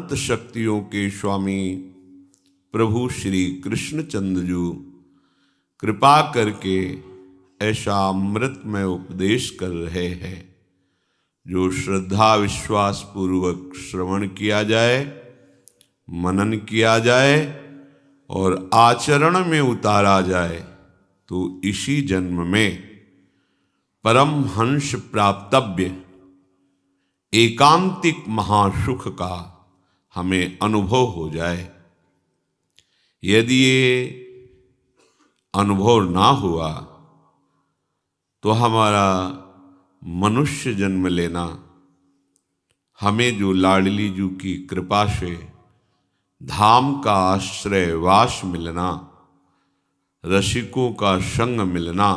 अनंत शक्तियों के स्वामी प्रभु श्री कृष्णचंद्र जी कृपा करके ऐसा अमृतमय उपदेश कर रहे हैं जो श्रद्धा विश्वास पूर्वक श्रवण किया जाए, मनन किया जाए और आचरण में उतारा जाए तो इसी जन्म में परमहंस प्राप्तव्य एकांतिक महासुख का हमें अनुभव हो जाए। यदि ये अनुभव ना हुआ तो हमारा मनुष्य जन्म लेना, हमें जो लाडली जी की कृपा से धाम का आश्रय वास मिलना, रसिकों का संग मिलना,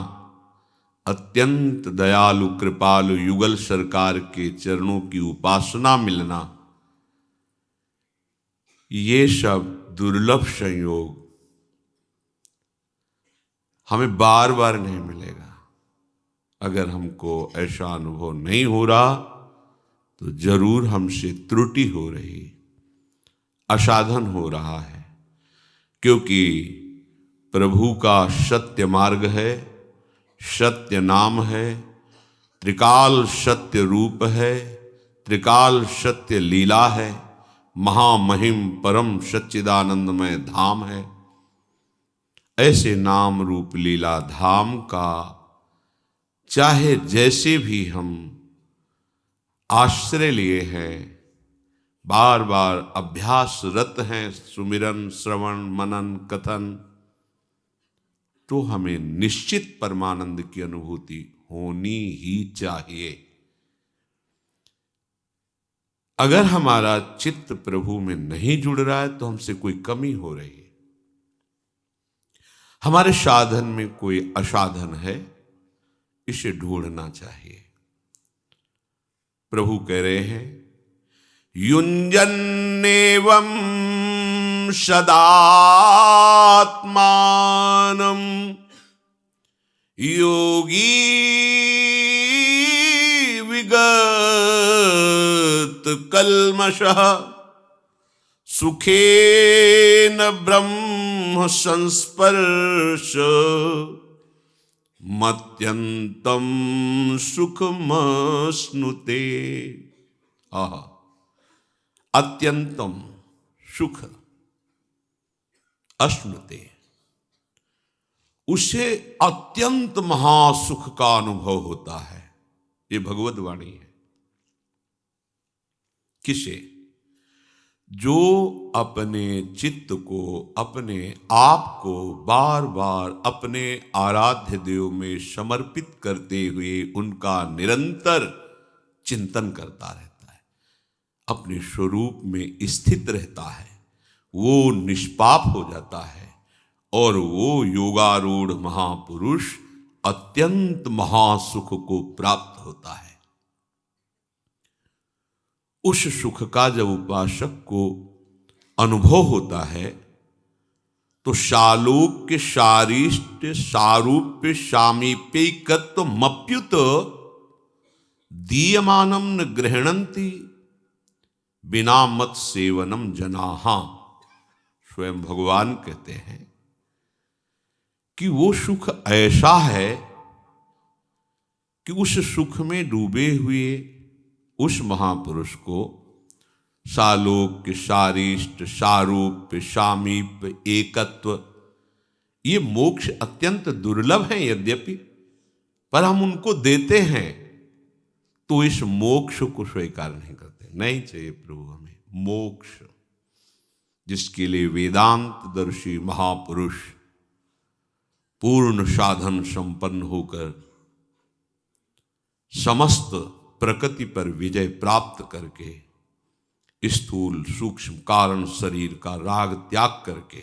अत्यंत दयालु कृपालु युगल सरकार के चरणों की उपासना मिलना, ये सब दुर्लभ संयोग हमें बार बार नहीं मिलेगा। अगर हमको ऐसा अनुभव नहीं हो रहा तो जरूर हमसे त्रुटि हो रही, असाधन हो रहा है, क्योंकि प्रभु का सत्य मार्ग है, सत्य नाम है, त्रिकाल सत्य रूप है, त्रिकाल सत्य लीला है, महामहिम परम सच्चिदानंदमय धाम है। ऐसे नाम रूप लीला धाम का चाहे जैसे भी हम आश्रय लिए हैं, बार बार अभ्यासरत हैं, सुमिरन श्रवण मनन कथन, तो हमें निश्चित परमानंद की अनुभूति होनी ही चाहिए। अगर हमारा चित्त प्रभु में नहीं जुड़ रहा है तो हमसे कोई कमी हो रही है, हमारे साधन में कोई असाधन है, इसे ढूंढना चाहिए। प्रभु कह रहे हैं युञ्जन्नेवं सदात्मानं योगी विगत कल्मषः सुखेन ब्रह्म संस्पर्श मत्यंतम सुखमश्नुते। आहा, अत्यंतम सुख अश्नुते, उसे अत्यंत महासुख का अनुभव होता है। ये भगवत वाणी है। किसे? जो अपने चित्त को, अपने आप को बार बार अपने आराध्य देव में समर्पित करते हुए उनका निरंतर चिंतन करता रहता है, अपने स्वरूप में स्थित रहता है, वो निष्पाप हो जाता है और वो योगारूढ़ महापुरुष अत्यंत महासुख को प्राप्त होता है। उस सुख का जब उपासक को अनुभव होता है तो शालोक्य शारिष्ट सारूप्य सामीप्यकत्व मप्युत दीयमानम न गृह्णन्ति बिना मत सेवनम जनाहा। स्वयं भगवान कहते हैं कि वो सुख ऐसा है कि उस सुख में डूबे हुए उस महापुरुष को सालोक्य शारिष्ट सारूप्य सामीप्य एकत्व, ये मोक्ष अत्यंत दुर्लभ है यद्यपि, पर हम उनको देते हैं तो इस मोक्ष को स्वीकार नहीं करते। नहीं चाहिए प्रभु हमें मोक्ष, जिसके लिए वेदांत दर्शी महापुरुष पूर्ण साधन संपन्न होकर समस्त प्रकृति पर विजय प्राप्त करके स्थूल सूक्ष्म कारण शरीर का राग त्याग करके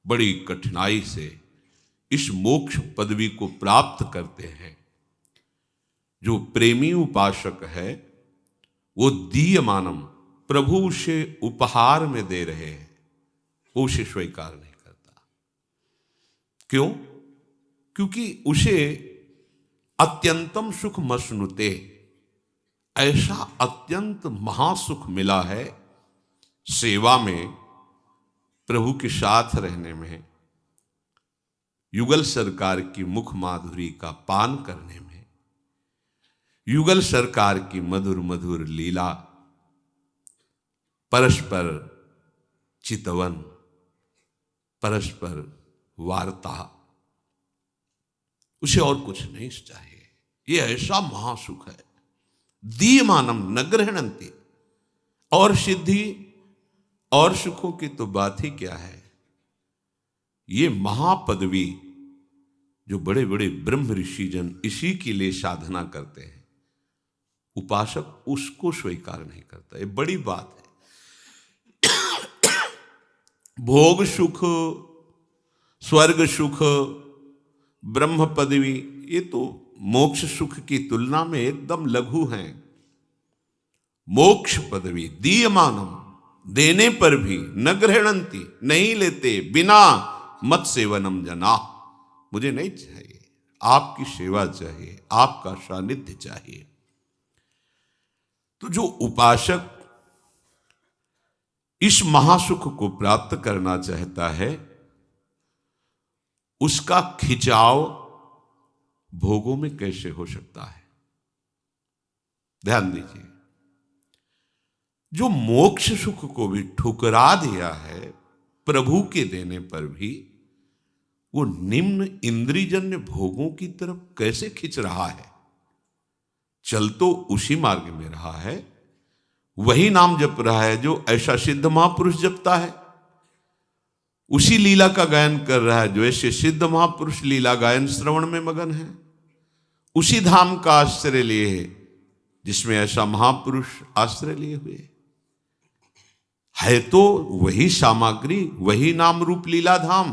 बड़ी कठिनाई से इस मोक्ष पदवी को प्राप्त करते हैं। जो प्रेमी उपासक है वो दीयमानम, प्रभु उसे उपहार में दे रहे हैं, वो उसे स्वीकार नहीं करता। क्यों? क्योंकि उसे अत्यंतम सुख मश्नुते, ऐसा अत्यंत महासुख मिला है सेवा में, प्रभु के साथ रहने में, युगल सरकार की मुख माधुरी का पान करने में, युगल सरकार की मधुर मधुर लीला, परस्पर चितवन, परस्पर वार्ता, उसे और कुछ नहीं चाहिए। ये ऐसा महासुख है। दीयमानम न गृह्णन्ति। और सिद्धि और सुखों की तो बात ही क्या है। ये महापदवी जो बड़े बड़े ब्रह्म ऋषिजन इसी के लिए साधना करते हैं, उपासक उसको स्वीकार नहीं करता। ये बड़ी बात है। भोग सुख, स्वर्ग सुख, ब्रह्म पदवी, ये तो मोक्ष सुख की तुलना में एकदम लघु हैं। मोक्ष पदवी दीयमानम, देने पर भी न गृह्णन्ति, नहीं लेते, बिना मत सेवनम जना। मुझे नहीं चाहिए, आपकी सेवा चाहिए, आपका सानिध्य चाहिए। तो जो उपासक इस महासुख को प्राप्त करना चाहता है, उसका खिंचाव भोगों में कैसे हो सकता है। ध्यान दीजिए, जो मोक्ष सुख को भी ठुकरा दिया है प्रभु के देने पर भी, वो निम्न इंद्रियजन्य भोगों की तरफ कैसे खिंच रहा है। चल तो उसी मार्ग में रहा है, वही नाम जप रहा है जो ऐसा सिद्ध महापुरुष जपता है, उसी लीला का गायन कर रहा है जो ऐसे सिद्ध महापुरुष लीला गायन श्रवण में मगन है, उसी धाम का आश्रय लिए है जिसमें ऐसा महापुरुष आश्रय लिए हुए है। तो वही सामग्री, वही नाम रूप लीला धाम,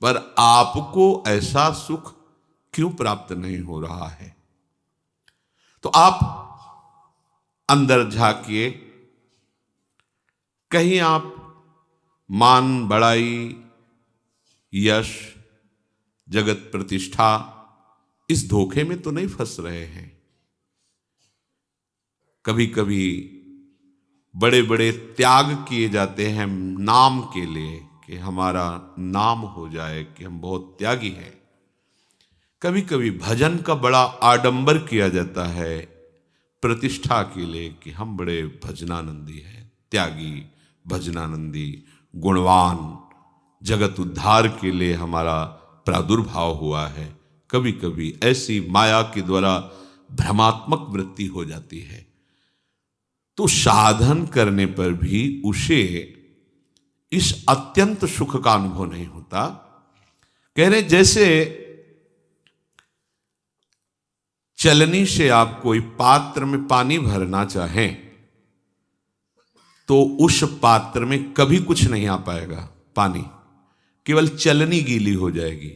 पर आपको ऐसा सुख क्यों प्राप्त नहीं हो रहा है। तो आप अंदर झांकिए, कहीं आप मान बड़ाई, यश, जगत प्रतिष्ठा, इस धोखे में तो नहीं फंस रहे हैं। कभी कभी बड़े बड़े त्याग किए जाते हैं नाम के लिए, कि हमारा नाम हो जाए कि हम बहुत त्यागी हैं। कभी कभी भजन का बड़ा आडंबर किया जाता है प्रतिष्ठा के लिए, कि हम बड़े भजनानंदी हैं, त्यागी, भजनानंदी, गुणवान, जगत उद्धार के लिए हमारा प्रादुर्भाव हुआ है। कभी कभी ऐसी माया के द्वारा भ्रमात्मक वृत्ति हो जाती है, तो साधन करने पर भी उसे इस अत्यंत सुख का अनुभव नहीं होता। कह रहे जैसे चलनी से आप कोई पात्र में पानी भरना चाहें तो उस पात्र में कभी कुछ नहीं आ पाएगा पानी, केवल चलनी गीली हो जाएगी।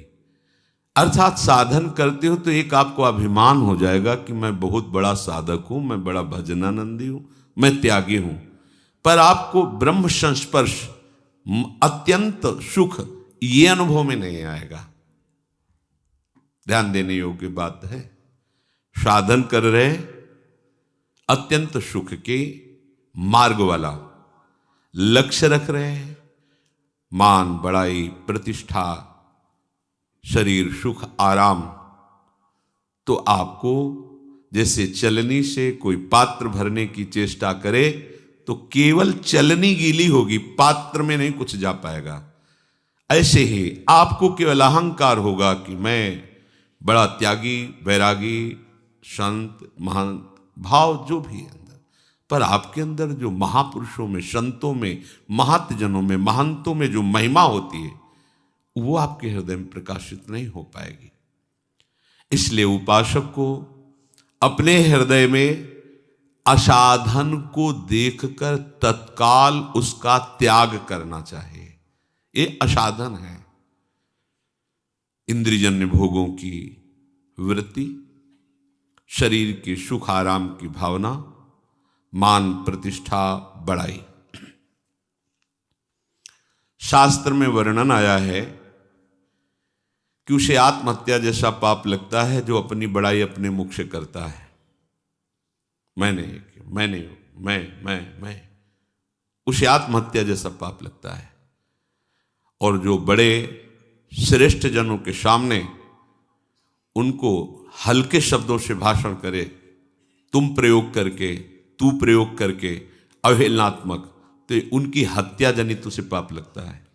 अर्थात साधन करते हो तो एक आपको अभिमान हो जाएगा कि मैं बहुत बड़ा साधक हूं, मैं बड़ा भजनानंदी हूं, मैं त्यागी हूं, पर आपको ब्रह्म संस्पर्श, अत्यंत सुख, ये अनुभव में नहीं आएगा। ध्यान देने योग्य बात है। साधन कर रहे, अत्यंत सुख के मार्ग वाला लक्ष्य रख रहे हैं, मान बड़ाई, प्रतिष्ठा, शरीर सुख, आराम, तो आपको जैसे चलनी से कोई पात्र भरने की चेष्टा करे तो केवल चलनी गीली होगी, पात्र में नहीं कुछ जा पाएगा। ऐसे ही आपको केवल अहंकार होगा कि मैं बड़ा त्यागी, वैरागी, संत, महंत भाव जो भी है अंदर, पर आपके अंदर जो महापुरुषों में, संतों में, महतजनों में, महंतों में जो महिमा होती है, वो आपके हृदय में प्रकाशित नहीं हो पाएगी। इसलिए उपासक को अपने हृदय में असाधन को देखकर तत्काल उसका त्याग करना चाहिए। ये असाधन है। इंद्रियजन्य भोगों की वृत्ति, शरीर के सुख आराम की भावना, मान प्रतिष्ठा बड़ाई। शास्त्र में वर्णन आया है कि उसे आत्महत्या जैसा पाप लगता है जो अपनी बड़ाई अपने मुख से करता है। मैंने, मैं, उसे आत्महत्या जैसा पाप लगता है। और जो बड़े श्रेष्ठ जनों के सामने उनको हल्के शब्दों से भाषण करे, तुम प्रयोग करके, तू प्रयोग करके, अवहेलनात्मक, तो उनकी हत्या जनित उसे पाप लगता है।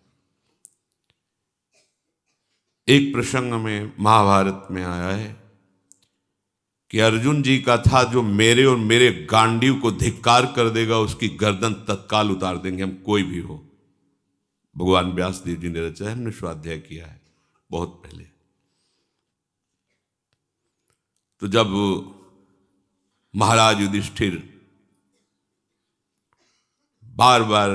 एक प्रसंग में महाभारत में आया है कि अर्जुन जी का था, जो मेरे और मेरे गांडीव को धिक्कार कर देगा उसकी गर्दन तत्काल उतार देंगे हम, कोई भी हो। भगवान व्यास देव जी ने रचा है, हमने स्वाध्याय किया है बहुत पहले। तो जब महाराज युधिष्ठिर बार बार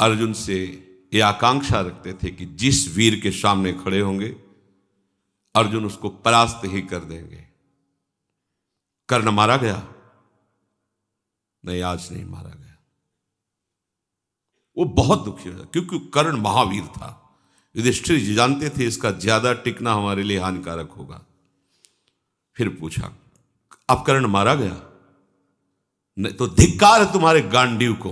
अर्जुन से ये आकांक्षा रखते थे कि जिस वीर के सामने खड़े होंगे अर्जुन उसको परास्त ही कर देंगे। कर्ण मारा गया? नहीं, आज नहीं मारा गया। वो बहुत दुखी हो, क्योंकि कर्ण महावीर था। युधिष्ठिर जी जानते थे इसका ज्यादा टिकना हमारे लिए हानिकारक होगा। फिर पूछा, अब कर्ण मारा गया? नहीं तो धिक्कार है तुम्हारे गांडीव को,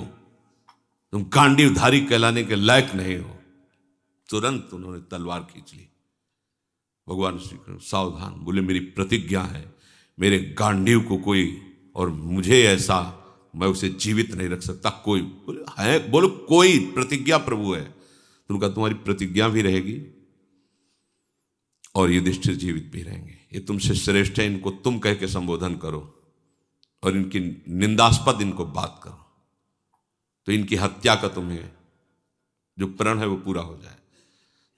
तुम गांडीवधारी कहलाने के लायक नहीं हो। तुरंत उन्होंने तलवार खींच ली। भगवान श्री कृष्ण सावधान, बोले मेरी प्रतिज्ञा है, मेरे गांडीव को कोई और मुझे ऐसा, मैं उसे जीवित नहीं रख सकता। कोई बोले है, बोलो कोई, प्रतिज्ञा प्रभु है। तो उनका तुम्हारी प्रतिज्ञा भी रहेगी और युधिष्ठिर जीवित भी रहेंगे। ये तुमसे श्रेष्ठ है, इनको तुम कह के संबोधन करो और इनकी निंदास्पद इनको बात करो, तो इनकी हत्या का तुम्हें जो प्रण है वो पूरा हो जाए।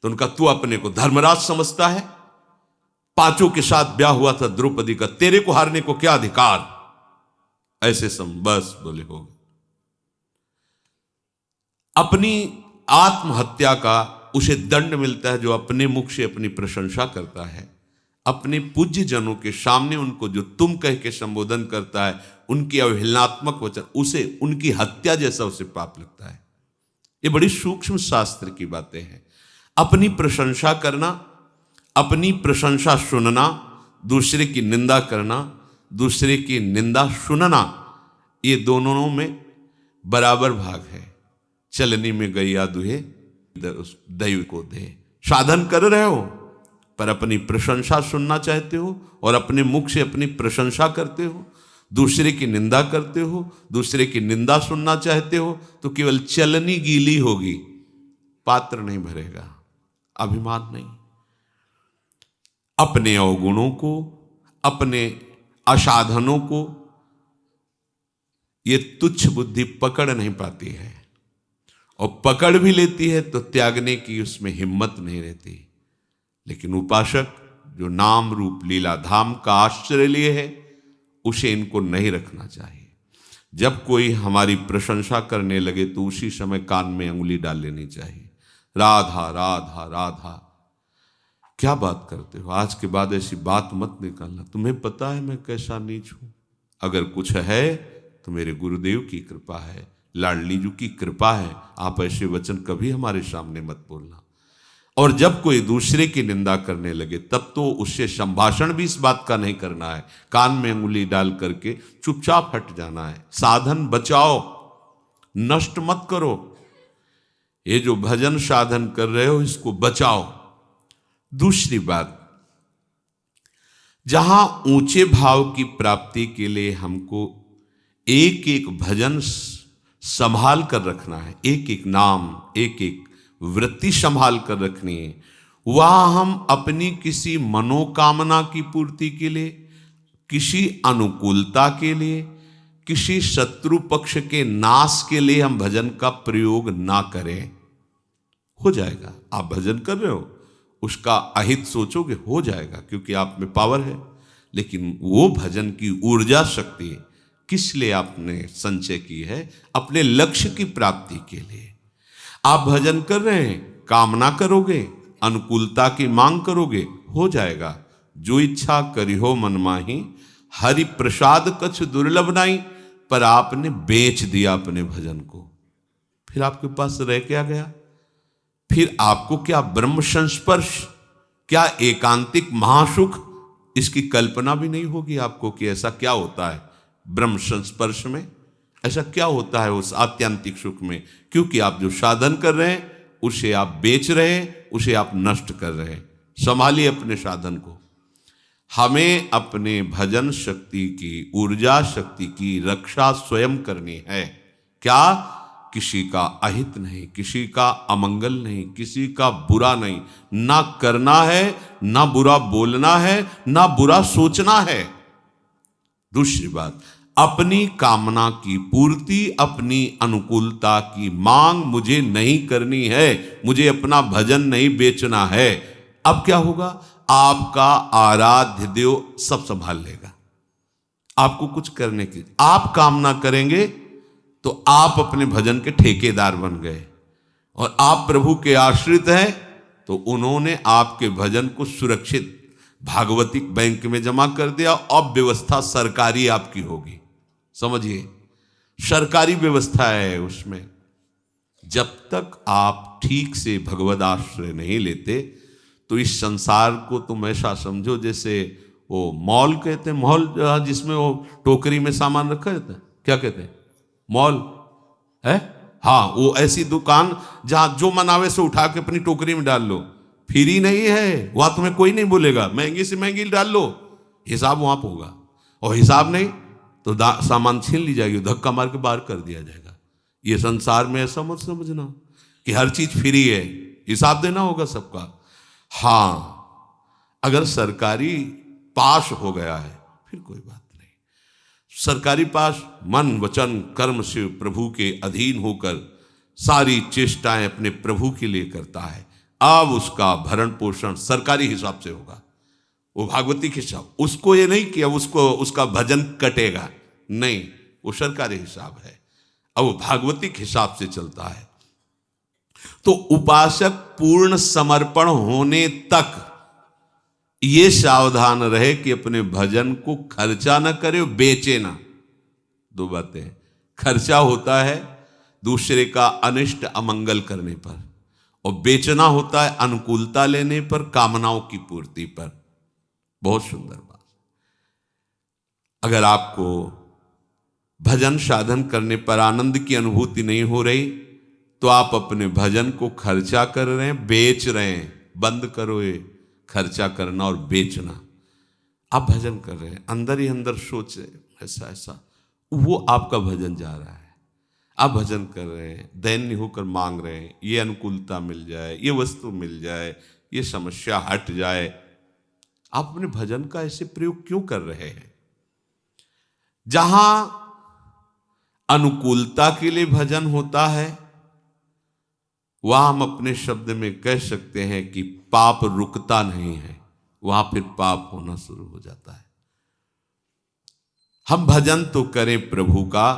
तो उनका, तू अपने को धर्मराज समझता है? पांचों के साथ ब्याह हुआ था द्रौपदी का, तेरे को हारने को क्या अधिकार? ऐसे बस बोले हो गए। अपनी आत्महत्या का उसे दंड मिलता है जो अपने मुख से अपनी प्रशंसा करता है, अपने पूज्य जनों के सामने उनको जो तुम कह के संबोधन करता है, उनकी अवहेलनात्मक वचन, उसे उनकी हत्या जैसा उसे पाप लगता है। ये बड़ी सूक्ष्म शास्त्र की बातें हैं। अपनी प्रशंसा करना, अपनी प्रशंसा सुनना, दूसरे की निंदा करना, दूसरे की निंदा सुनना, ये दोनों में बराबर भाग है। चलनी में गैया दुहे दैव को दे। साधन कर रहे हो पर अपनी प्रशंसा सुनना चाहते हो और अपने मुख से अपनी प्रशंसा करते हो, दूसरे की निंदा करते हो, दूसरे की निंदा सुनना चाहते हो, तो केवल चलनी गीली होगी, पात्र नहीं भरेगा, अभिमान नहीं। अपने अवगुणों को, अपने असाधनों को ये तुच्छ बुद्धि पकड़ नहीं पाती है, और पकड़ भी लेती है तो त्यागने की उसमें हिम्मत नहीं रहती। लेकिन उपासक जो नाम रूप लीला धाम का आश्रय लिए है, उसे इनको नहीं रखना चाहिए। जब कोई हमारी प्रशंसा करने लगे तो उसी समय कान में अंगुली डाल लेनी चाहिए। राधा राधा राधा, क्या बात करते हो? आज के बाद ऐसी बात मत निकालना। तुम्हें पता है मैं कैसा नीच हूं। अगर कुछ है तो मेरे गुरुदेव की कृपा है, लाडली जी की कृपा है। आप ऐसे वचन कभी हमारे सामने मत बोलना। और जब कोई दूसरे की निंदा करने लगे तब तो उससे संभाषण भी इस बात का नहीं करना है, कान में अंगुली डाल करके चुपचाप हट जाना है। साधन बचाओ, नष्ट मत करो। ये जो भजन साधन कर रहे हो इसको बचाओ। दूसरी बात, जहां ऊंचे भाव की प्राप्ति के लिए हमको एक एक भजन संभाल कर रखना है, एक एक नाम, एक एक वृत्ति संभाल कर रखनी है, वहां हम अपनी किसी मनोकामना की पूर्ति के लिए, किसी अनुकूलता के लिए, किसी शत्रु पक्ष के नाश के लिए हम भजन का प्रयोग ना करें। हो जाएगा, आप भजन कर रहे हो, उसका अहित सोचोगे, हो जाएगा, क्योंकि आप में पावर है। लेकिन वो भजन की ऊर्जा शक्ति किस लिए आपने संचय की है? अपने लक्ष्य की प्राप्ति के लिए। आप भजन कर रहे हैं, कामना करोगे, अनुकूलता की मांग करोगे, हो जाएगा। जो इच्छा करी हो मन माही, हरि प्रसाद कछ दुर्लभ नहीं। पर आपने बेच दिया अपने भजन को, फिर आपके पास रह क्या गया? फिर आपको क्या ब्रह्म संस्पर्श, क्या एकांतिक महासुख, इसकी कल्पना भी नहीं होगी आपको कि ऐसा क्या होता है ब्रह्म संस्पर्श में। ऐसा क्या होता है उस आत्यंतिक सुख में? क्योंकि आप जो साधन कर रहे हैं उसे आप बेच रहे हैं, उसे आप नष्ट कर रहे हैं। संभालिए अपने साधन को। हमें अपने भजन शक्ति की, ऊर्जा शक्ति की रक्षा स्वयं करनी है। क्या? किसी का अहित नहीं, किसी का अमंगल नहीं, किसी का बुरा नहीं, ना करना है, ना बुरा बोलना है, ना बुरा सोचना है। दूसरी बात, अपनी कामना की पूर्ति, अपनी अनुकूलता की मांग मुझे नहीं करनी है, मुझे अपना भजन नहीं बेचना है। अब क्या होगा? आपका आराध्य देव सब संभाल लेगा। आपको कुछ करने की, आप कामना करेंगे तो आप अपने भजन के ठेकेदार बन गए, और आप प्रभु के आश्रित हैं तो उन्होंने आपके भजन को सुरक्षित भागवतिक बैंक में जमा कर दिया। अब व्यवस्था सरकारी आपकी होगी। समझिए, सरकारी व्यवस्था है उसमें। जब तक आप ठीक से भगवद आश्रय नहीं लेते तो इस संसार को तुम ऐसा समझो जैसे वो मॉल कहते हैं, मॉल जिसमें वो टोकरी में सामान रखा रहता है, क्या कहते हैं? मॉल है। हाँ, वो ऐसी दुकान जहां जो मनावे से उठा के अपनी टोकरी में डाल लो। फ्री नहीं है, वहां तुम्हें कोई नहीं बोलेगा महंगी से महंगी डाल लो, हिसाब वहां पर होगा। और हिसाब नहीं तो सामान छीन ली जाएगी, धक्का मार के बाहर कर दिया जाएगा। ये संसार में ऐसा मत समझना कि हर चीज फ्री है, हिसाब देना होगा सबका। हाँ, अगर सरकारी पास हो गया है फिर कोई बात नहीं। सरकारी पास मन वचन कर्म से प्रभु के अधीन होकर सारी चेष्टाएं अपने प्रभु के लिए करता है। अब उसका भरण पोषण सरकारी हिसाब से होगा, वो भागवतिक हिसाब। उसको ये नहीं कि अब उसको उसका भजन कटेगा, नहीं, वो सरकारी हिसाब है, अब वो भागवतिक हिसाब से चलता है। तो उपासक पूर्ण समर्पण होने तक ये सावधान रहे कि अपने भजन को खर्चा न करे, बेचे ना। दो बातें, खर्चा होता है दूसरे का अनिष्ट अमंगल करने पर, और बेचना होता है अनुकूलता लेने पर, कामनाओं की पूर्ति पर। बहुत सुंदर बात। अगर आपको भजन साधन करने पर आनंद की अनुभूति नहीं हो रही तो आप अपने भजन को खर्चा कर रहे हैं, बेच रहे हैं। बंद करो ये खर्चा करना और बेचना। आप भजन कर रहे हैं, अंदर ही अंदर सोच रहे हैं ऐसा ऐसा, वो आपका भजन जा रहा है। आप भजन कर रहे हैं, दैन्य होकर मांग रहे हैं, ये अनुकूलता मिल जाए, ये वस्तु मिल जाए, ये समस्या हट जाए। आप अपने भजन का ऐसे प्रयोग क्यों कर रहे हैं? जहां अनुकूलता के लिए भजन होता है वहां हम अपने शब्द में कह सकते हैं कि पाप रुकता नहीं है, वहां फिर पाप होना शुरू हो जाता है। हम भजन तो करें प्रभु का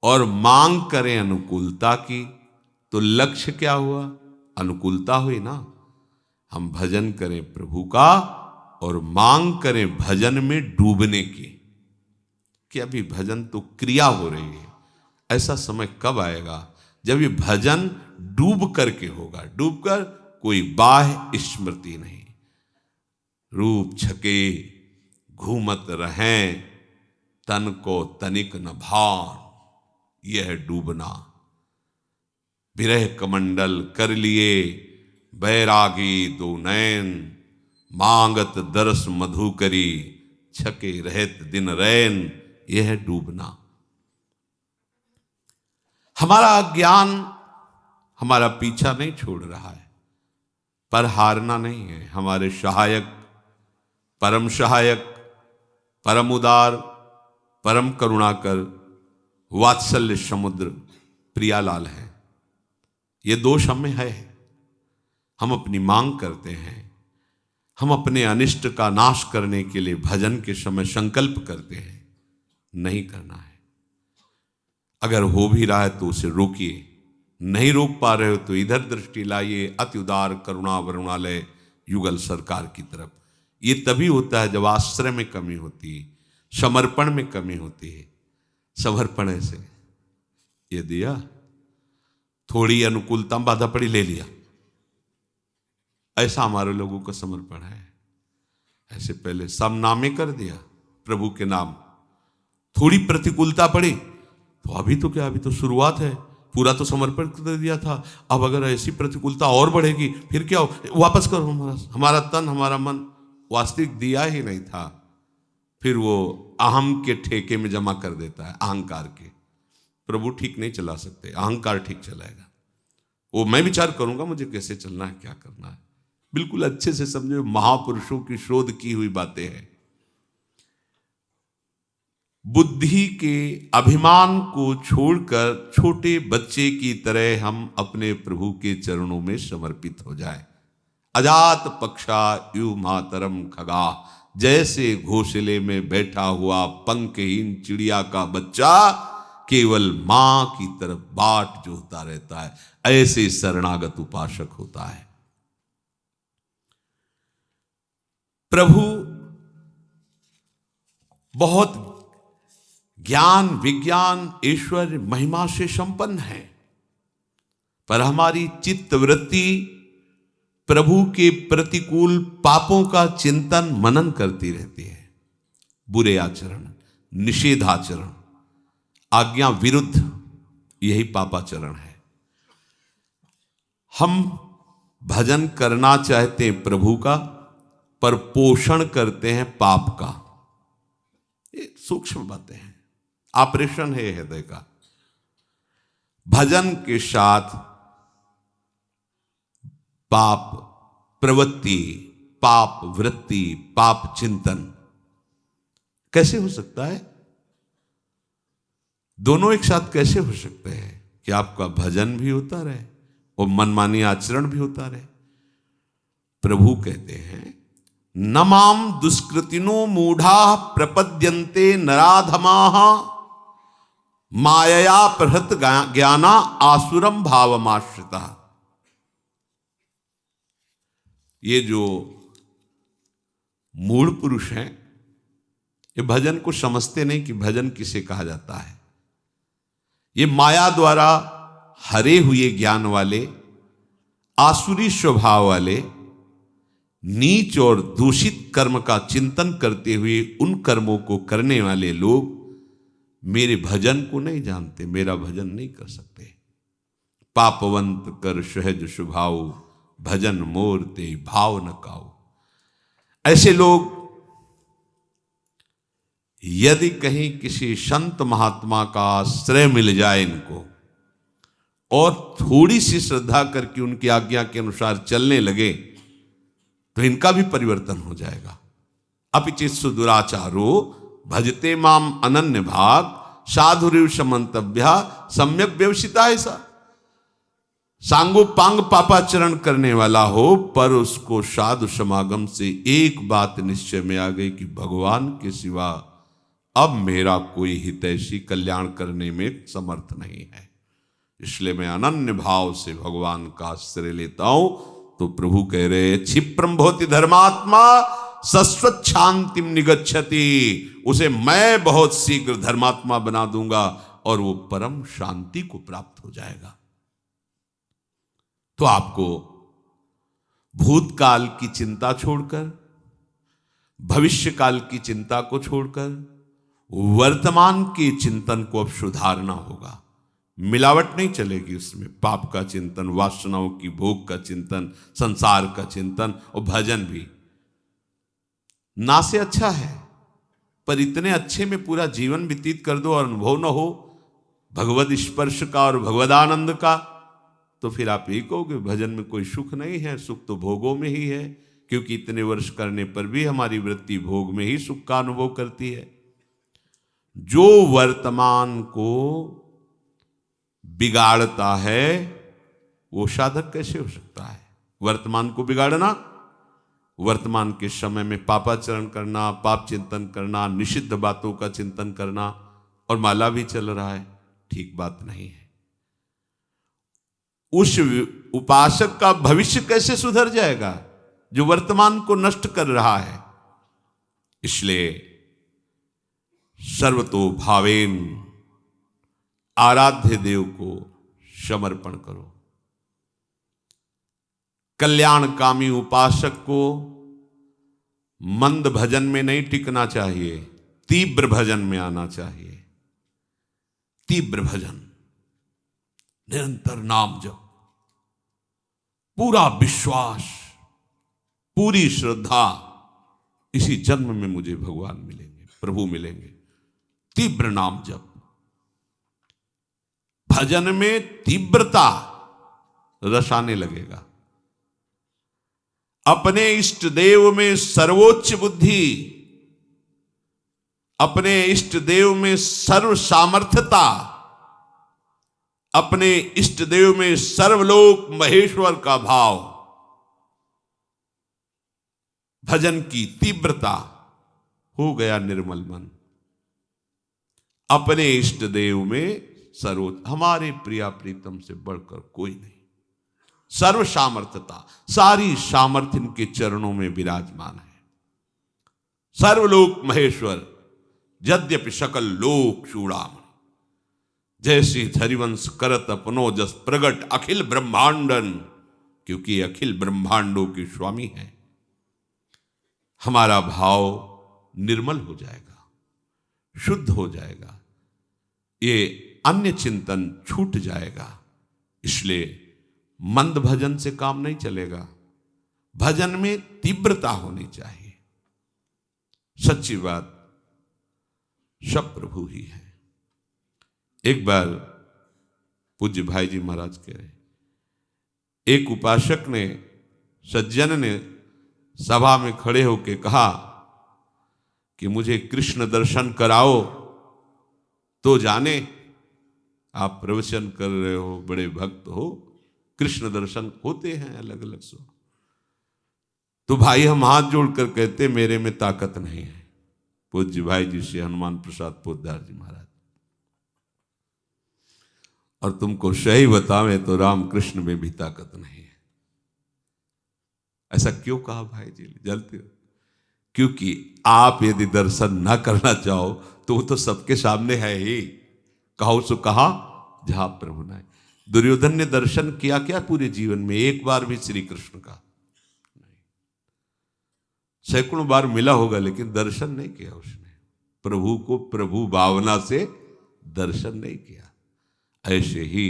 और मांग करें अनुकूलता की, तो लक्ष्य क्या हुआ? अनुकूलता हुई ना। हम भजन करें प्रभु का और मांग करें भजन में डूबने की, कि अभी भजन तो क्रिया हो रही है। ऐसा समय कब आएगा जब ये भजन डूब करके होगा? डूब कर कोई बाह्य स्मृति नहीं, रूप छके घूमत रहें, तन को तनिक न भान, यह है डूबना। विरह कमंडल कर लिए बैरागी दो नैन, मांगत दरस मधु करी, छके रहत दिन रैन, यह है डूबना। हमारा ज्ञान हमारा पीछा नहीं छोड़ रहा है, पर हारना नहीं है। हमारे सहायक, परम उदार, परम करुणाकर, वात्सल्य समुद्र प्रियालाल हैं। ये दोष हमें है। हम अपनी मांग करते हैं, हम अपने अनिष्ट का नाश करने के लिए भजन के समय संकल्प करते हैं, नहीं करना है। अगर हो भी रहा है तो उसे रोकिए, नहीं रोक पा रहे हो तो इधर दृष्टि लाइए अति उदार करुणा वरुणालय युगल सरकार की तरफ। ये तभी होता है जब आश्रय में कमी होती है, समर्पण में कमी होती है। समर्पण ऐसे ये दिया, थोड़ी अनुकूलता बाधा पड़ी, ले लिया, ऐसा हमारे लोगों का समर्पण है। ऐसे पहले सब नामे कर दिया प्रभु के नाम, थोड़ी प्रतिकूलता पड़ी तो अभी तो क्या, अभी तो शुरुआत है, पूरा तो समर्पण कर दिया था। अब अगर ऐसी प्रतिकूलता और बढ़ेगी फिर क्या हो, वापस करो हमारा तन हमारा मन। वास्तविक दिया ही नहीं था, फिर वो अहम के ठेके में जमा कर देता है, अहंकार के। प्रभु ठीक नहीं चला सकते, अहंकार ठीक चलाएगा। वो मैं विचार करूंगा मुझे कैसे चलना है, क्या करना है, बिल्कुल अच्छे से समझो। महापुरुषों की शोध की हुई बातें हैं। बुद्धि के अभिमान को छोड़कर छोटे बच्चे की तरह हम अपने प्रभु के चरणों में समर्पित हो जाए। अजात पक्षा यु मातरम खगा, जैसे घोंसले में बैठा हुआ पंखहीन चिड़िया का बच्चा केवल मां की तरफ बाट जोहता रहता है, ऐसे शरणागत उपासक होता है। प्रभु बहुत ज्ञान विज्ञान ऐश्वर्य महिमा से संपन्न है, पर हमारी चित्त वृत्ति प्रभु के प्रतिकूल पापों का चिंतन मनन करती रहती है। बुरे आचरण, निषेधाचरण, आज्ञा विरुद्ध, यही पापाचरण है। हम भजन करना चाहते हैं प्रभु का, पर पोषण करते हैं पाप का। ये सूक्ष्म बातें हैं, ऑपरेशन है हृदय का। भजन के साथ पाप प्रवृत्ति, पाप वृत्ति, पाप चिंतन कैसे हो सकता है? दोनों एक साथ कैसे हो सकते हैं कि आपका भजन भी होता रहे और मनमानी आचरण भी होता रहे? प्रभु कहते हैं, नमाम दुष्कृतिनो मूढ़ा प्रपद्यन्ते नराधमाः मायया प्रहृत ज्ञाना आसुरम भावमाश्रिता। ये जो मूढ़ पुरुष हैं, ये भजन को समझते नहीं कि भजन किसे कहा जाता है। ये माया द्वारा हरे हुए ज्ञान वाले, आसुरी स्वभाव वाले, नीच और दूषित कर्म का चिंतन करते हुए उन कर्मों को करने वाले लोग मेरे भजन को नहीं जानते, मेरा भजन नहीं कर सकते। पापवंत कर सहज स्वभाव, भजन मोर ते भाव न काऊ। ऐसे लोग यदि कहीं किसी संत महात्मा का आश्रय मिल जाए इनको, और थोड़ी सी श्रद्धा करके उनकी आज्ञा के अनुसार चलने लगे, तो इनका भी परिवर्तन हो जाएगा। अपिचित्सु दुराचारो भजते माम अनन्य भाग, साधुरिव समंतव्या सम्यक व्यवसिता। ऐसा सांगो पांग पापाचरण करने वाला हो, पर उसको साधु समागम से एक बात निश्चय में आ गई कि भगवान के सिवा अब मेरा कोई हितैषी कल्याण करने में समर्थ नहीं है, इसलिए मैं अनन्य भाव से भगवान का आश्रय लेता हूं। तो प्रभु कह रहे, क्षिप्रम भवति धर्मात्मा शाश्वत शांतिम निगच्छति। उसे मैं बहुत शीघ्र धर्मात्मा बना दूंगा और वो परम शांति को प्राप्त हो जाएगा। तो आपको भूतकाल की चिंता छोड़कर, भविष्य काल की चिंता को छोड़कर वर्तमान के चिंतन को अब सुधारना होगा। मिलावट नहीं चलेगी उसमें। पाप का चिंतन, वासनाओं की भोग का चिंतन, संसार का चिंतन और भजन भी ना से अच्छा है, पर इतने अच्छे में पूरा जीवन व्यतीत कर दो और अनुभव न हो भगवद स्पर्श का और भगवदानंद का, तो फिर आप यही कहोगे भजन में कोई सुख नहीं है। सुख तो भोगों में ही है, क्योंकि इतने वर्ष करने पर भी हमारी वृत्ति भोग में ही सुख का अनुभव करती है। जो वर्तमान को बिगाड़ता है वो साधक कैसे हो सकता है? वर्तमान को बिगाड़ना, वर्तमान के समय में पापाचरण करना, पाप चिंतन करना, निषिद्ध बातों का चिंतन करना, और माला भी चल रहा है, ठीक बात नहीं है। उस उपासक का भविष्य कैसे सुधर जाएगा जो वर्तमान को नष्ट कर रहा है? इसलिए सर्वतो भावेन आराध्य देव को समर्पण करो। कल्याणकामी उपासक को मंद भजन में नहीं टिकना चाहिए, तीव्र भजन में आना चाहिए। तीव्र भजन, निरंतर नाम जप, पूरा विश्वास, पूरी श्रद्धा, इसी जन्म में मुझे भगवान मिलेंगे, प्रभु मिलेंगे। तीव्र नाम जप, भजन में तीव्रता, रस आने लगेगा। अपने इष्ट देव में सर्वोच्च बुद्धि, अपने इष्ट देव में सर्व सामर्थ्यता, अपने इष्ट देव में सर्वलोक महेश्वर का भाव, भजन की तीव्रता, हो गया निर्मल मन। अपने इष्ट देव में सर्वोच्च, हमारे प्रिया प्रीतम से बढ़कर कोई नहीं। सर्व सामर्थ्यता, सारी सामर्थ्य इनके चरणों में विराजमान है। सर्वलोक महेश्वर, यद्यपि सकल लोक चूड़ामणि, जैसे हरिवंश करत अपनो जस प्रगट अखिल ब्रह्मांडन, क्योंकि अखिल ब्रह्मांडों के स्वामी हैं। हमारा भाव निर्मल हो जाएगा, शुद्ध हो जाएगा, ये अन्य चिंतन छूट जाएगा। इसलिए मंद भजन से काम नहीं चलेगा, भजन में तीव्रता होनी चाहिए। सच्ची बात, सब प्रभु ही है। एक बार पूज्य भाई जी महाराज कह रहे, एक उपासक ने, सज्जन ने सभा में खड़े होकर कहा कि मुझे कृष्ण दर्शन कराओ तो जाने। आप प्रवचन कर रहे हो, बड़े भक्त हो, कृष्ण दर्शन होते हैं अलग अलग सो। तो भाई हम हाथ जोड़कर कहते मेरे में ताकत नहीं है। पूज्य भाई जी श्री हनुमान प्रसाद पोद्दार जी महाराज, और तुमको सही बतावे तो रामकृष्ण में भी ताकत नहीं है। ऐसा क्यों कहा भाई जी, जलते हो? क्योंकि आप यदि दर्शन ना करना चाहो तो वो तो सबके सामने है ही। कहो सो कहा जहां प्रभु नाय। दुर्योधन ने दर्शन किया क्या पूरे जीवन में? एक बार भी श्री कृष्ण का नहीं। सैकड़ों बार मिला होगा लेकिन दर्शन नहीं किया उसने। प्रभु को प्रभु भावना से दर्शन नहीं किया। ऐसे ही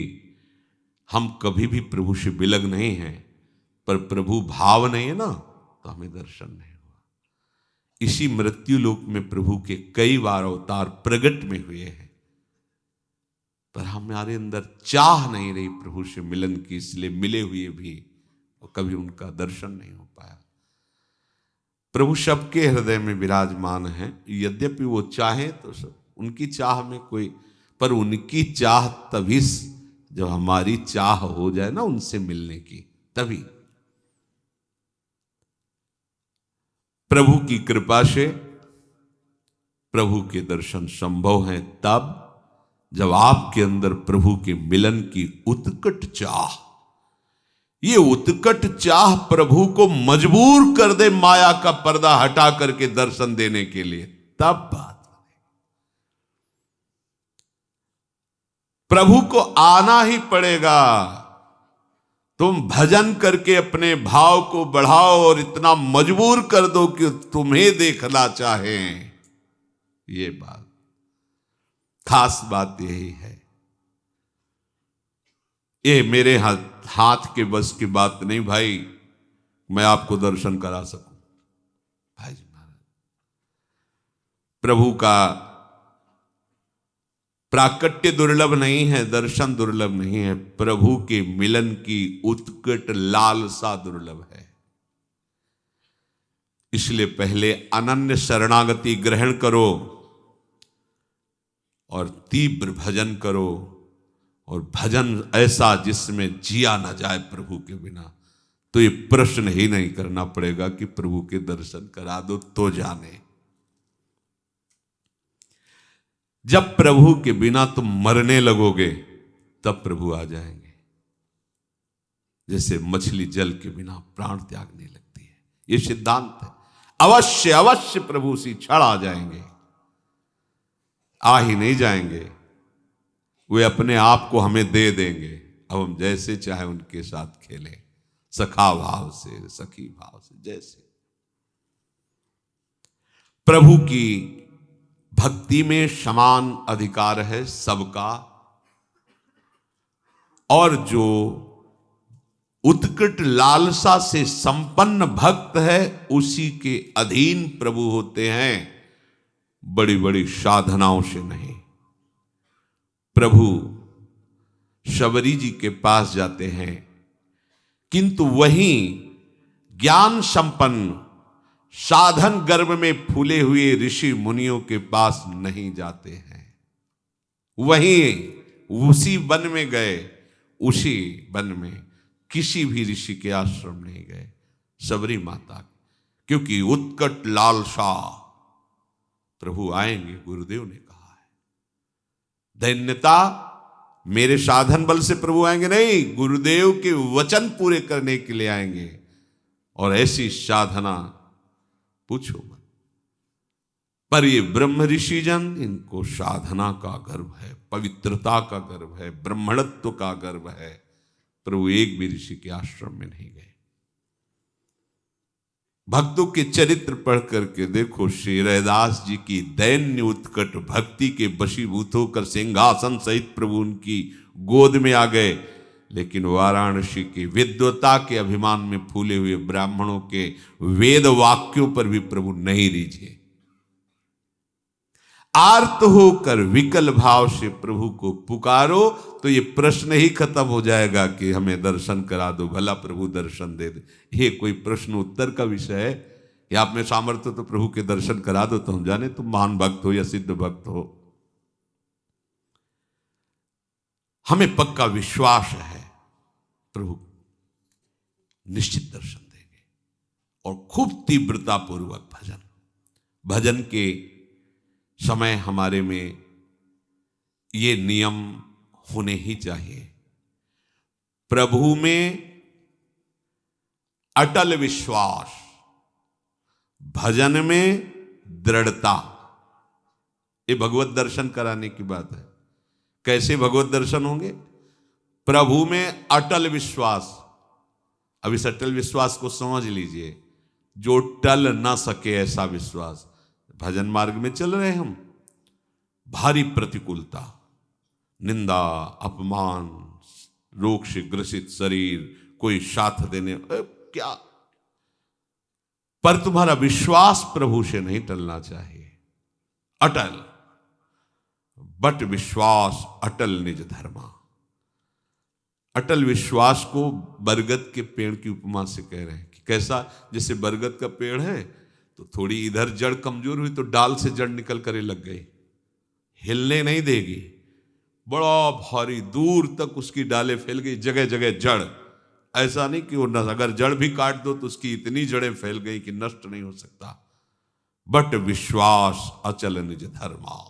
हम कभी भी प्रभु से बिलग नहीं हैं, पर प्रभु भाव नहीं है ना तो हमें दर्शन नहीं हुआ। इसी मृत्यु लोक में प्रभु के कई बार अवतार प्रकट में हुए हैं, पर हमारे अंदर चाह नहीं रही प्रभु से मिलन की, इसलिए मिले हुए भी कभी उनका दर्शन नहीं हो पाया। प्रभु सबके हृदय में विराजमान हैं, यद्यपि वो चाहें तो सब उनकी चाह में कोई, पर उनकी चाह तभी जब हमारी चाह हो जाए ना उनसे मिलने की, तभी। प्रभु की कृपा से प्रभु के दर्शन संभव हैं तब जब आपके अंदर प्रभु के मिलन की उत्कट चाह, ये उत्कट चाह प्रभु को मजबूर कर दे माया का पर्दा हटा करके दर्शन देने के लिए, तब बात। प्रभु को आना ही पड़ेगा। तुम भजन करके अपने भाव को बढ़ाओ और इतना मजबूर कर दो कि तुम्हें देखना चाहें। ये बात, खास बात यही है। ये मेरे हाथ के बस की बात नहीं भाई, मैं आपको दर्शन करा सकूं। भाई जी महाराज, प्रभु का प्राकट्य दुर्लभ नहीं है, दर्शन दुर्लभ नहीं है, प्रभु के मिलन की उत्कट लालसा दुर्लभ है। इसलिए पहले अनन्य शरणागति ग्रहण करो और तीव्र भजन करो, और भजन ऐसा जिसमें जिया ना जाए प्रभु के बिना। तो ये प्रश्न ही नहीं करना पड़ेगा कि प्रभु के दर्शन करा दो तो जाने। जब प्रभु के बिना तुम मरने लगोगे तब प्रभु आ जाएंगे। जैसे मछली जल के बिना प्राण त्यागने लगती है, ये सिद्धांत है। अवश्य अवश्य प्रभु से क्षण आ जाएंगे। आ ही नहीं जाएंगे, वे अपने आप को हमें दे देंगे। अब हम जैसे चाहे उनके साथ खेलें, सखा भाव से, सखी भाव से। जैसे प्रभु की भक्ति में समान अधिकार है सबका, और जो उत्कट लालसा से संपन्न भक्त है उसी के अधीन प्रभु होते हैं, बड़ी बड़ी साधनाओं से नहीं। प्रभु शबरी जी के पास जाते हैं, किंतु वहीं ज्ञान संपन्न साधन गर्भ में फूले हुए ऋषि मुनियों के पास नहीं जाते हैं। वहीं उसी वन में गए, उसी वन में किसी भी ऋषि के आश्रम नहीं गए, शबरी माता, क्योंकि उत्कट लालसा प्रभु आएंगे, गुरुदेव ने कहा है। दैन्यता मेरे साधन बल से प्रभु आएंगे नहीं, गुरुदेव के वचन पूरे करने के लिए आएंगे। और ऐसी साधना पूछो मत। पर ये ब्रह्म ऋषि जन, इनको साधना का गर्व है, पवित्रता का गर्व है, ब्रह्मणत्व का गर्व है। प्रभु एक भी ऋषि के आश्रम में नहीं गए। भक्तों के चरित्र पढ़ करके देखो, श्री रैदास जी की दैन्य उत्कट भक्ति के वशीभूत होकर सिंहासन सहित प्रभु उनकी गोद में आ गए, लेकिन वाराणसी की विद्वता के अभिमान में फूले हुए ब्राह्मणों के वेद वाक्यों पर भी प्रभु नहीं रीझे। आर्त होकर विकल भाव से प्रभु को पुकारो तो ये प्रश्न ही खत्म हो जाएगा कि हमें दर्शन करा दो, भला प्रभु दर्शन दे दे। ये कोई प्रश्न उत्तर का विषय है कि आप में सामर्थ्य तो प्रभु के दर्शन करा दो, तो हम जाने तुम महान भक्त हो या सिद्ध भक्त हो। हमें पक्का विश्वास है प्रभु निश्चित दर्शन देंगे। और खूब तीव्रता पूर्वक भजन के समय हमारे में ये नियम होने ही चाहिए। प्रभु में अटल विश्वास, भजन में दृढ़ता। ये भगवत दर्शन कराने की बात है। कैसे भगवत दर्शन होंगे? प्रभु में अटल विश्वास। अब इस अटल विश्वास को समझ लीजिए, जो टल ना सके ऐसा विश्वास। भजन मार्ग में चल रहे हम, भारी प्रतिकूलता, निंदा, अपमान, रोग से ग्रसित शरीर, कोई साथ देने क्या, पर तुम्हारा विश्वास प्रभु से नहीं टलना चाहिए। अटल, बट विश्वास अटल निज धर्मा। अटल विश्वास को बरगद के पेड़ की उपमा से कह रहे हैं कि कैसा, जैसे बरगद का पेड़ है तो थोड़ी इधर जड़ कमजोर हुई तो डाल से जड़ निकल कर लग गई, हिलने नहीं देगी, बड़ा भारी दूर तक उसकी डालें फैल गई, जगह जगह जड़। ऐसा नहीं कि वो न, अगर जड़ भी काट दो तो उसकी इतनी जड़ें फैल गई कि नष्ट नहीं हो सकता। बट विश्वास अचल निज धर्मा।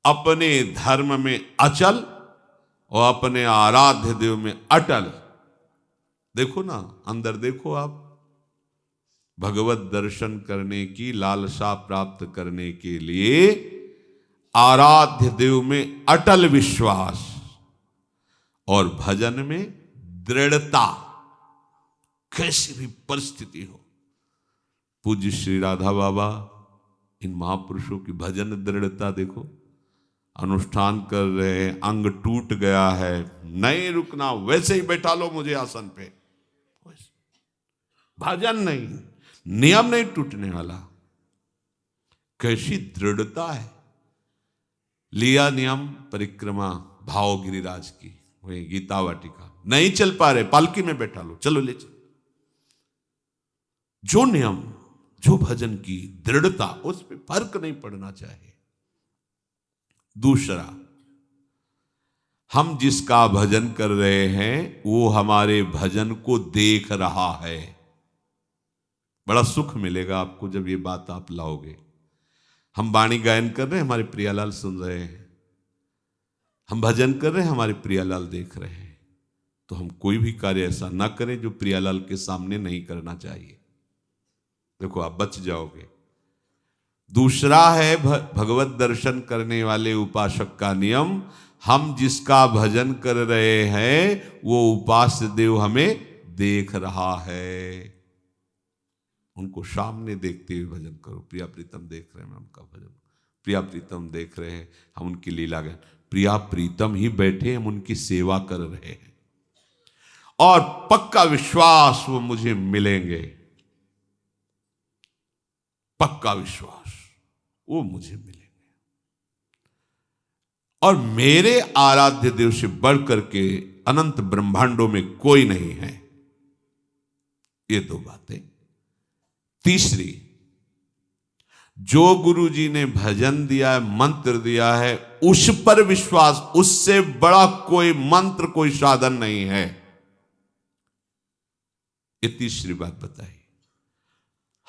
अपने धर्म में अचल और अपने आराध्य देव में अटल। देखो ना, अंदर देखो आप, भगवत दर्शन करने की लालसा प्राप्त करने के लिए आराध्य देव में अटल विश्वास और भजन में दृढ़ता। कैसी भी परिस्थिति हो, पूज्य श्री राधा बाबा, इन महापुरुषों की भजन दृढ़ता देखो। अनुष्ठान कर रहे हैं, अंग टूट गया है, नहीं रुकना, वैसे ही बैठा लो मुझे आसन पे। भजन नहीं, नियम नहीं टूटने वाला। कैसी दृढ़ता है। लिया नियम परिक्रमा भाव गिरिराज की, वही गीता वाटिका, नहीं चल पा रहे, पालकी में बैठा लो, चलो ले चलो। जो नियम, जो भजन की दृढ़ता, उस पर फर्क नहीं पड़ना चाहिए। दूसरा, हम जिसका भजन कर रहे हैं वो हमारे भजन को देख रहा है। बड़ा सुख मिलेगा आपको जब ये बात आप लाओगे। हम वाणी गायन कर रहे हैं, हमारे प्रियालाल सुन रहे हैं, हम भजन कर रहे हैं, हमारे प्रियालाल देख रहे हैं। तो हम कोई भी कार्य ऐसा ना करें जो प्रियालाल के सामने नहीं करना चाहिए। देखो आप बच जाओगे। दूसरा है भगवत दर्शन करने वाले उपासक का नियम, हम जिसका भजन कर रहे हैं वो उपास्य देव हमें देख रहा है। उनको सामने देखते हुए भजन करो। प्रिया प्रीतम देख रहे हैं, मैं उनका भजन, प्रिया प्रीतम देख रहे हैं, हम उनकी लीला गान, प्रिया प्रीतम ही बैठे, हम उनकी सेवा कर रहे हैं और पक्का विश्वास वो मुझे मिलेंगे, पक्का विश्वास वो मुझे मिलेंगे। और मेरे आराध्य देव से बढ़कर के अनंत ब्रह्मांडों में कोई नहीं है। ये दो बातें। तीसरी, जो गुरु जी ने भजन दिया है, मंत्र दिया है, उस पर विश्वास, उससे बड़ा कोई मंत्र, कोई साधन नहीं है। ये तीसरी बात बताई।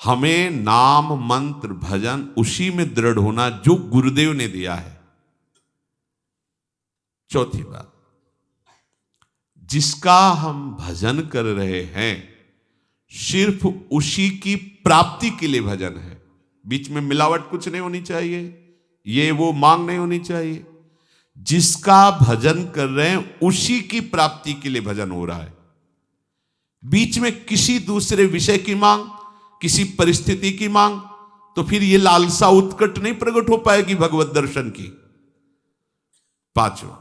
हमें नाम मंत्र भजन उसी में दृढ़ होना जो गुरुदेव ने दिया है। चौथी बात, जिसका हम भजन कर रहे हैं सिर्फ उसी की प्राप्ति के लिए भजन है। बीच में मिलावट कुछ नहीं होनी चाहिए, ये वो मांग नहीं होनी चाहिए। जिसका भजन कर रहे हैं उसी की प्राप्ति के लिए भजन हो रहा है। बीच में किसी दूसरे विषय की मांग, किसी परिस्थिति की मांग, तो फिर ये लालसा उत्कट नहीं प्रकट हो पाएगी भगवत दर्शन की। पांचवा,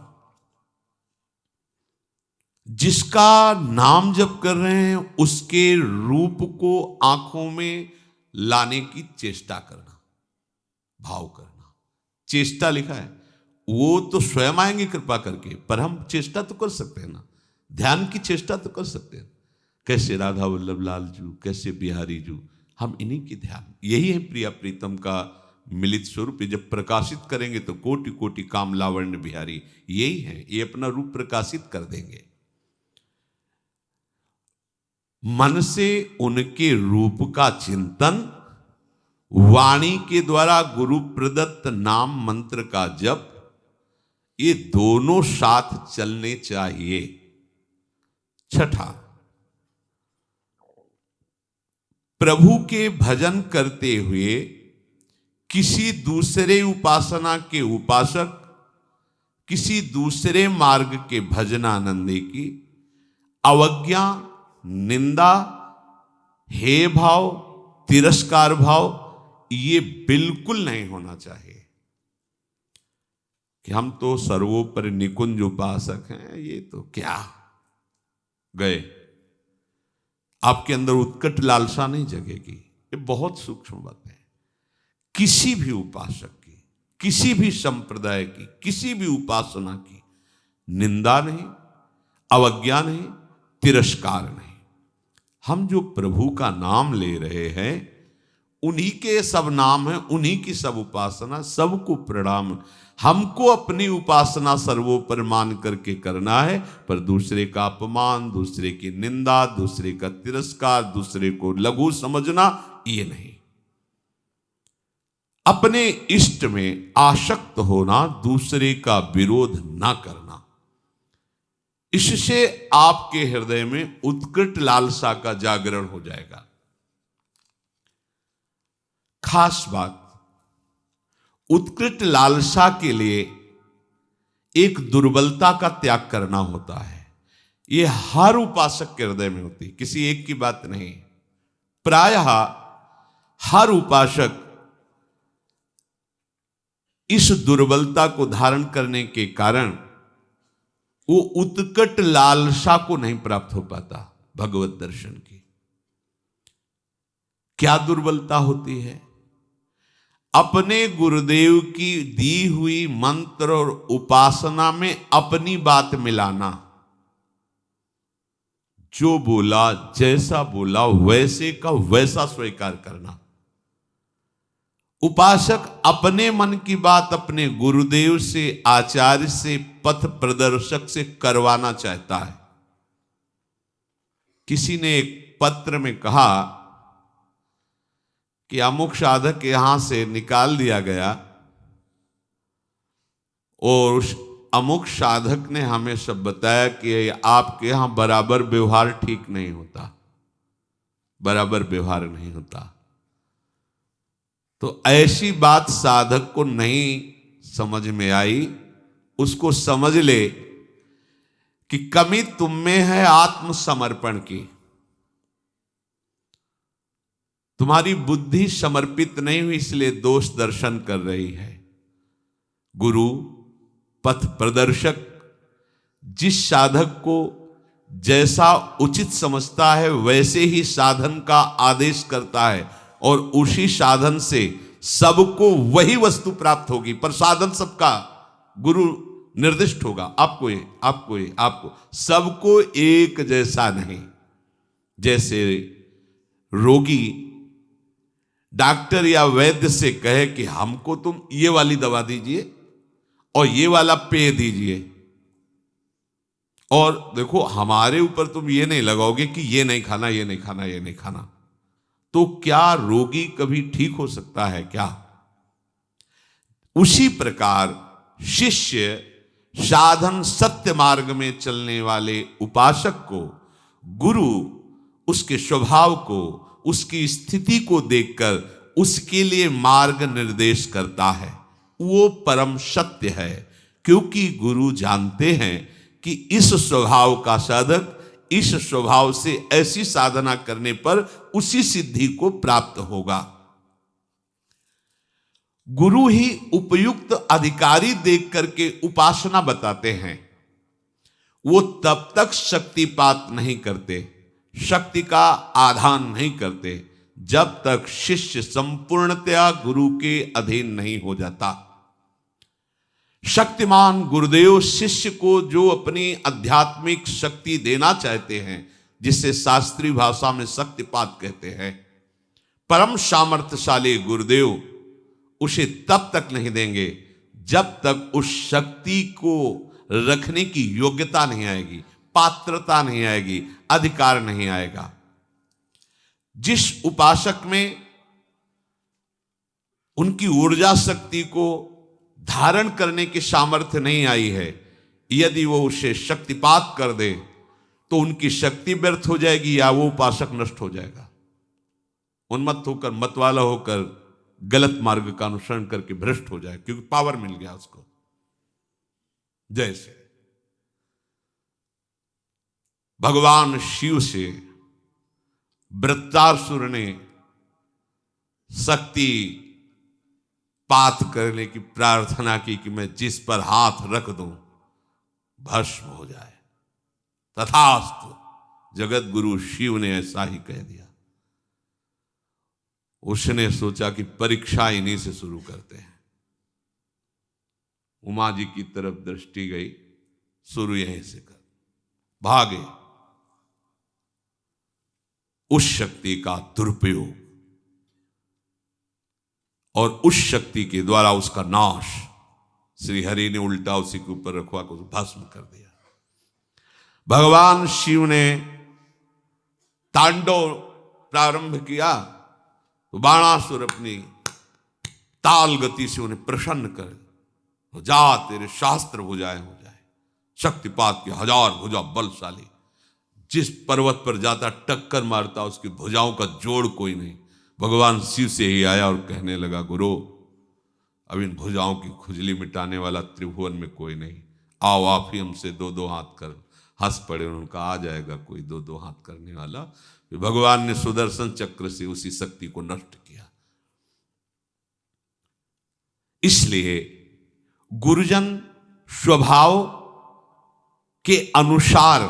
जिसका नाम जप कर रहे हैं उसके रूप को आंखों में लाने की चेष्टा करना, भाव करना। चेष्टा लिखा है, वो तो स्वयं आएंगे कृपा करके, पर हम चेष्टा तो कर सकते हैं ना, ध्यान की चेष्टा तो कर सकते हैं। कैसे राधा वल्लभ लाल जू, कैसे बिहारी जू, हम इन्हीं की ध्यान, यही है प्रिया प्रीतम का मिलित स्वरूप। जब प्रकाशित करेंगे तो कोटि कोटि काम लावण्य बिहारी, यही है, ये अपना रूप प्रकाशित कर देंगे। मन से उनके रूप का चिंतन, वाणी के द्वारा गुरु प्रदत्त नाम मंत्र का जप, ये दोनों साथ चलने चाहिए। छठा, प्रभु के भजन करते हुए किसी दूसरे उपासना के उपासक, किसी दूसरे मार्ग के भजनानंदी की अवज्ञा, निंदा, हे भाव, तिरस्कार भाव, ये बिल्कुल नहीं होना चाहिए कि हम तो सर्वोपरि निकुंज उपासक हैं, ये तो क्या गए। आपके अंदर उत्कट लालसा नहीं जगेगी। ये बहुत सूक्ष्म बात है। किसी भी उपासक की, किसी भी संप्रदाय की, किसी भी उपासना की निंदा नहीं, अवज्ञा नहीं, तिरस्कार नहीं। हम जो प्रभु का नाम ले रहे हैं उन्हीं के सब नाम हैं, उन्हीं की सब उपासना, सबको प्रणाम। हमको अपनी उपासना सर्वोपर मान करके करना है, पर दूसरे का अपमान, दूसरे की निंदा, दूसरे का तिरस्कार, दूसरे को लघु समझना, ये नहीं। अपने इष्ट में आसक्त होना, दूसरे का विरोध ना करना, इससे आपके हृदय में उत्कृष्ट लालसा का जागरण हो जाएगा। खास बात, उत्कृष्ट लालसा के लिए एक दुर्बलता का त्याग करना होता है। यह हर उपासक के हृदय में होती, किसी एक की बात नहीं। प्रायः हर उपासक इस दुर्बलता को धारण करने के कारण वो उत्कट लालसा को नहीं प्राप्त हो पाता भगवत दर्शन की। क्या दुर्बलता होती है? अपने गुरुदेव की दी हुई मंत्र और उपासना में अपनी बात मिलाना। जो बोला, जैसा बोला, वैसे का वैसा स्वीकार करना। उपासक अपने मन की बात अपने गुरुदेव से, आचार्य से, पथ प्रदर्शक से करवाना चाहता है। किसी ने एक पत्र में कहा कि अमुक साधक यहां से निकाल दिया गया और उस अमुक साधक ने हमें सब बताया कि आपके यहां बराबर व्यवहार ठीक नहीं होता, बराबर व्यवहार नहीं होता। तो ऐसी बात साधक को नहीं समझ में आई, उसको समझ ले कि कमी तुम में है आत्मसमर्पण की। तुम्हारी बुद्धि समर्पित नहीं हुई, इसलिए दोष दर्शन कर रही है। गुरु पथ प्रदर्शक जिस साधक को जैसा उचित समझता है वैसे ही साधन का आदेश करता है और उसी साधन से सबको वही वस्तु प्राप्त होगी, पर साधन सबका गुरु निर्दिष्ट होगा। आपको ये, आपको ये, आपको, सबको एक जैसा नहीं। जैसे रोगी डॉक्टर या वैद्य से कहे कि हमको तुम ये वाली दवा दीजिए और ये वाला पेय दीजिए, और देखो हमारे ऊपर तुम ये नहीं लगाओगे कि ये नहीं खाना, ये नहीं खाना, ये नहीं खाना, तो क्या रोगी कभी ठीक हो सकता है क्या? उसी प्रकार शिष्य साधन सत्य मार्ग में चलने वाले उपासक को गुरु उसके स्वभाव को, उसकी स्थिति को देखकर उसके लिए मार्ग निर्देश करता है। वो परम सत्य है, क्योंकि गुरु जानते हैं कि इस स्वभाव का साधक इस स्वभाव से ऐसी साधना करने पर उसी सिद्धि को प्राप्त होगा। गुरु ही उपयुक्त अधिकारी देख करके उपासना बताते हैं। वो तब तक शक्तिपात नहीं करते, शक्ति का आधान नहीं करते, जब तक शिष्य संपूर्णतया गुरु के अधीन नहीं हो जाता। शक्तिमान गुरुदेव शिष्य को जो अपनी आध्यात्मिक शक्ति देना चाहते हैं, जिसे शास्त्रीय भाषा में शक्तिपात कहते हैं, परम सामर्थ्यशाली गुरुदेव उसे तब तक नहीं देंगे जब तक उस शक्ति को रखने की योग्यता नहीं आएगी, पात्रता नहीं आएगी, अधिकार नहीं आएगा। जिस उपासक में उनकी ऊर्जा शक्ति को धारण करने की सामर्थ्य नहीं आई है, यदि वो उसे शक्तिपात कर दे तो उनकी शक्ति व्यर्थ हो जाएगी या वो उपासक नष्ट हो जाएगा। उन्मत्त होकर, मतवाला होकर गलत मार्ग का अनुसरण करके भ्रष्ट हो जाए, क्योंकि पावर मिल गया उसको। जैसे भगवान शिव से वृत्रासुर ने शक्ति पात करने की प्रार्थना की कि मैं जिस पर हाथ रख दूं भस्म हो जाए। तथास्तु, जगत गुरु शिव ने ऐसा ही कह दिया। उसने सोचा कि परीक्षा इन्हीं से शुरू करते हैं। उमा जी की तरफ दृष्टि गई, शुरू यहीं से कर, भागे। उस शक्ति का दुरुपयोग और उस शक्ति के द्वारा उसका नाश श्री हरि ने उल्टा उसी के ऊपर रखवा को भस्म कर दिया। भगवान शिव ने तांडव प्रारंभ किया तो बाणासुर अपनी ताल गति से उन्हें प्रसन्न कर, जा तेरे शास्त्र भुजाएं हो जाए। शक्तिपात की 1000 भुजा बलशाली, जिस पर्वत पर जाता टक्कर मारता, उसकी भुजाओं का जोड़ कोई नहीं। भगवान शिव से ही आया और कहने लगा, गुरु अब इन भुजाओं की खुजली मिटाने वाला त्रिभुवन में कोई नहीं, आओ आप ही हमसे 2-2 हाथ कर। हंस पड़े, उनका आ जाएगा कोई 2-2 हाथ करने वाला। फिर भगवान ने सुदर्शन चक्र से उसी शक्ति को नष्ट किया। इसलिए गुरुजन स्वभाव के अनुसार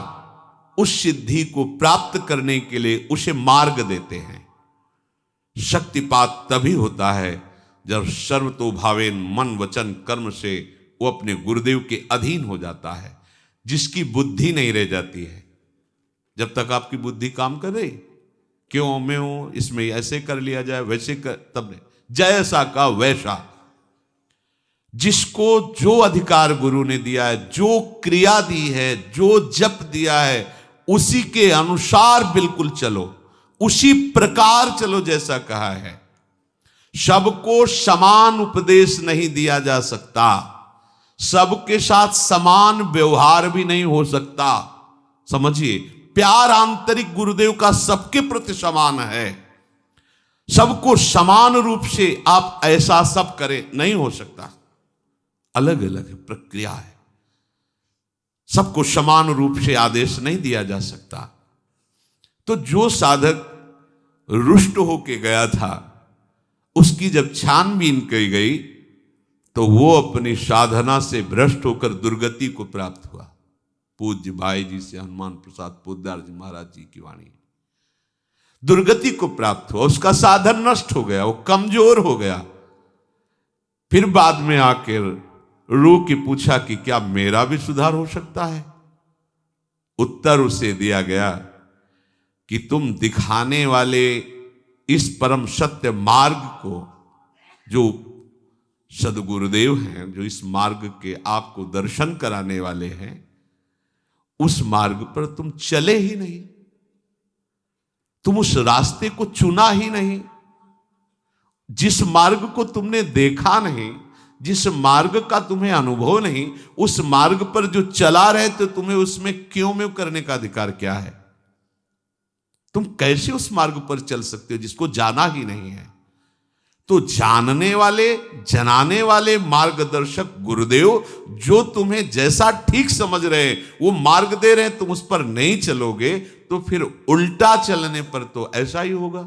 उस सिद्धि को प्राप्त करने के लिए उसे मार्ग देते हैं। शक्तिपात तभी होता है जब सर्वतोभावेन मन वचन कर्म से वो अपने गुरुदेव के अधीन हो जाता है, जिसकी बुद्धि नहीं रह जाती है। जब तक आपकी बुद्धि काम कर रही, क्यों मैं हूं, इसमें ऐसे कर लिया जाए, वैसे कर, तब नहीं, जैसा का वैसा। जिसको जो अधिकार गुरु ने दिया है, जो क्रिया दी है, जो जप दिया है, उसी के अनुसार बिल्कुल चलो, उसी प्रकार चलो जैसा कहा है। सबको समान उपदेश नहीं दिया जा सकता, सबके साथ समान व्यवहार भी नहीं हो सकता। समझिए, प्यार आंतरिक गुरुदेव का सबके प्रति समान है। सबको समान रूप से आप ऐसा सब करें, नहीं हो सकता। अलग अलग प्रक्रिया है, सबको समान रूप से आदेश नहीं दिया जा सकता। तो जो साधक रुष्ट होके गया था, उसकी जब छानबीन की गई तो वो अपनी साधना से भ्रष्ट होकर दुर्गति को प्राप्त हुआ। पूज्य भाई जी से हनुमान प्रसाद पोद्दार जी महाराज जी की वाणी, दुर्गति को प्राप्त हुआ, उसका साधन नष्ट हो गया, वो कमजोर हो गया। फिर बाद में आकर रू की पूछा कि क्या मेरा भी सुधार हो सकता है? उत्तर उसे दिया गया कि तुम दिखाने वाले इस परम सत्य मार्ग को, जो सदगुरुदेव हैं, जो इस मार्ग के आपको दर्शन कराने वाले हैं, उस मार्ग पर तुम चले ही नहीं, तुम उस रास्ते को चुना ही नहीं। जिस मार्ग को तुमने देखा नहीं, जिस मार्ग का तुम्हें अनुभव नहीं, उस मार्ग पर जो चला रहे तो तुम्हें उसमें क्यों में करने का अधिकार क्या है? तुम कैसे उस मार्ग पर चल सकते हो जिसको जाना ही नहीं है? तो जानने वाले, जनाने वाले मार्गदर्शक गुरुदेव जो तुम्हें जैसा ठीक समझ रहे हैं वो मार्ग दे रहे हैं, तुम उस पर नहीं चलोगे तो फिर उल्टा चलने पर तो ऐसा ही होगा।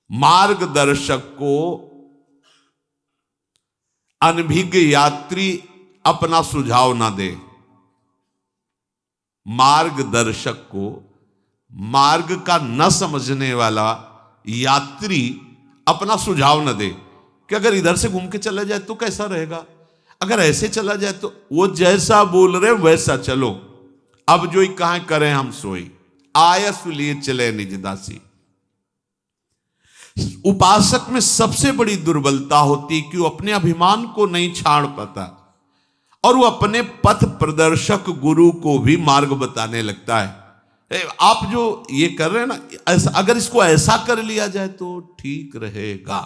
मार्गदर्शक को अनभिज्ञ यात्री अपना सुझाव ना दे। मार्गदर्शक को मार्ग का न समझने वाला यात्री अपना सुझाव न दे कि अगर इधर से घूम के चला जाए तो कैसा रहेगा, अगर ऐसे चला जाए तो, वो जैसा बोल रहे वैसा चलो। अब जो कहां करें हम सोई, आयस लिए चले निज दासी। उपासक में सबसे बड़ी दुर्बलता होती कि वो अपने अभिमान को नहीं छाड़ पाता और वो अपने पथ प्रदर्शक गुरु को भी मार्ग बताने लगता है। आप जो ये कर रहे हैं ना, ऐसा अगर इसको ऐसा कर लिया जाए तो ठीक रहेगा।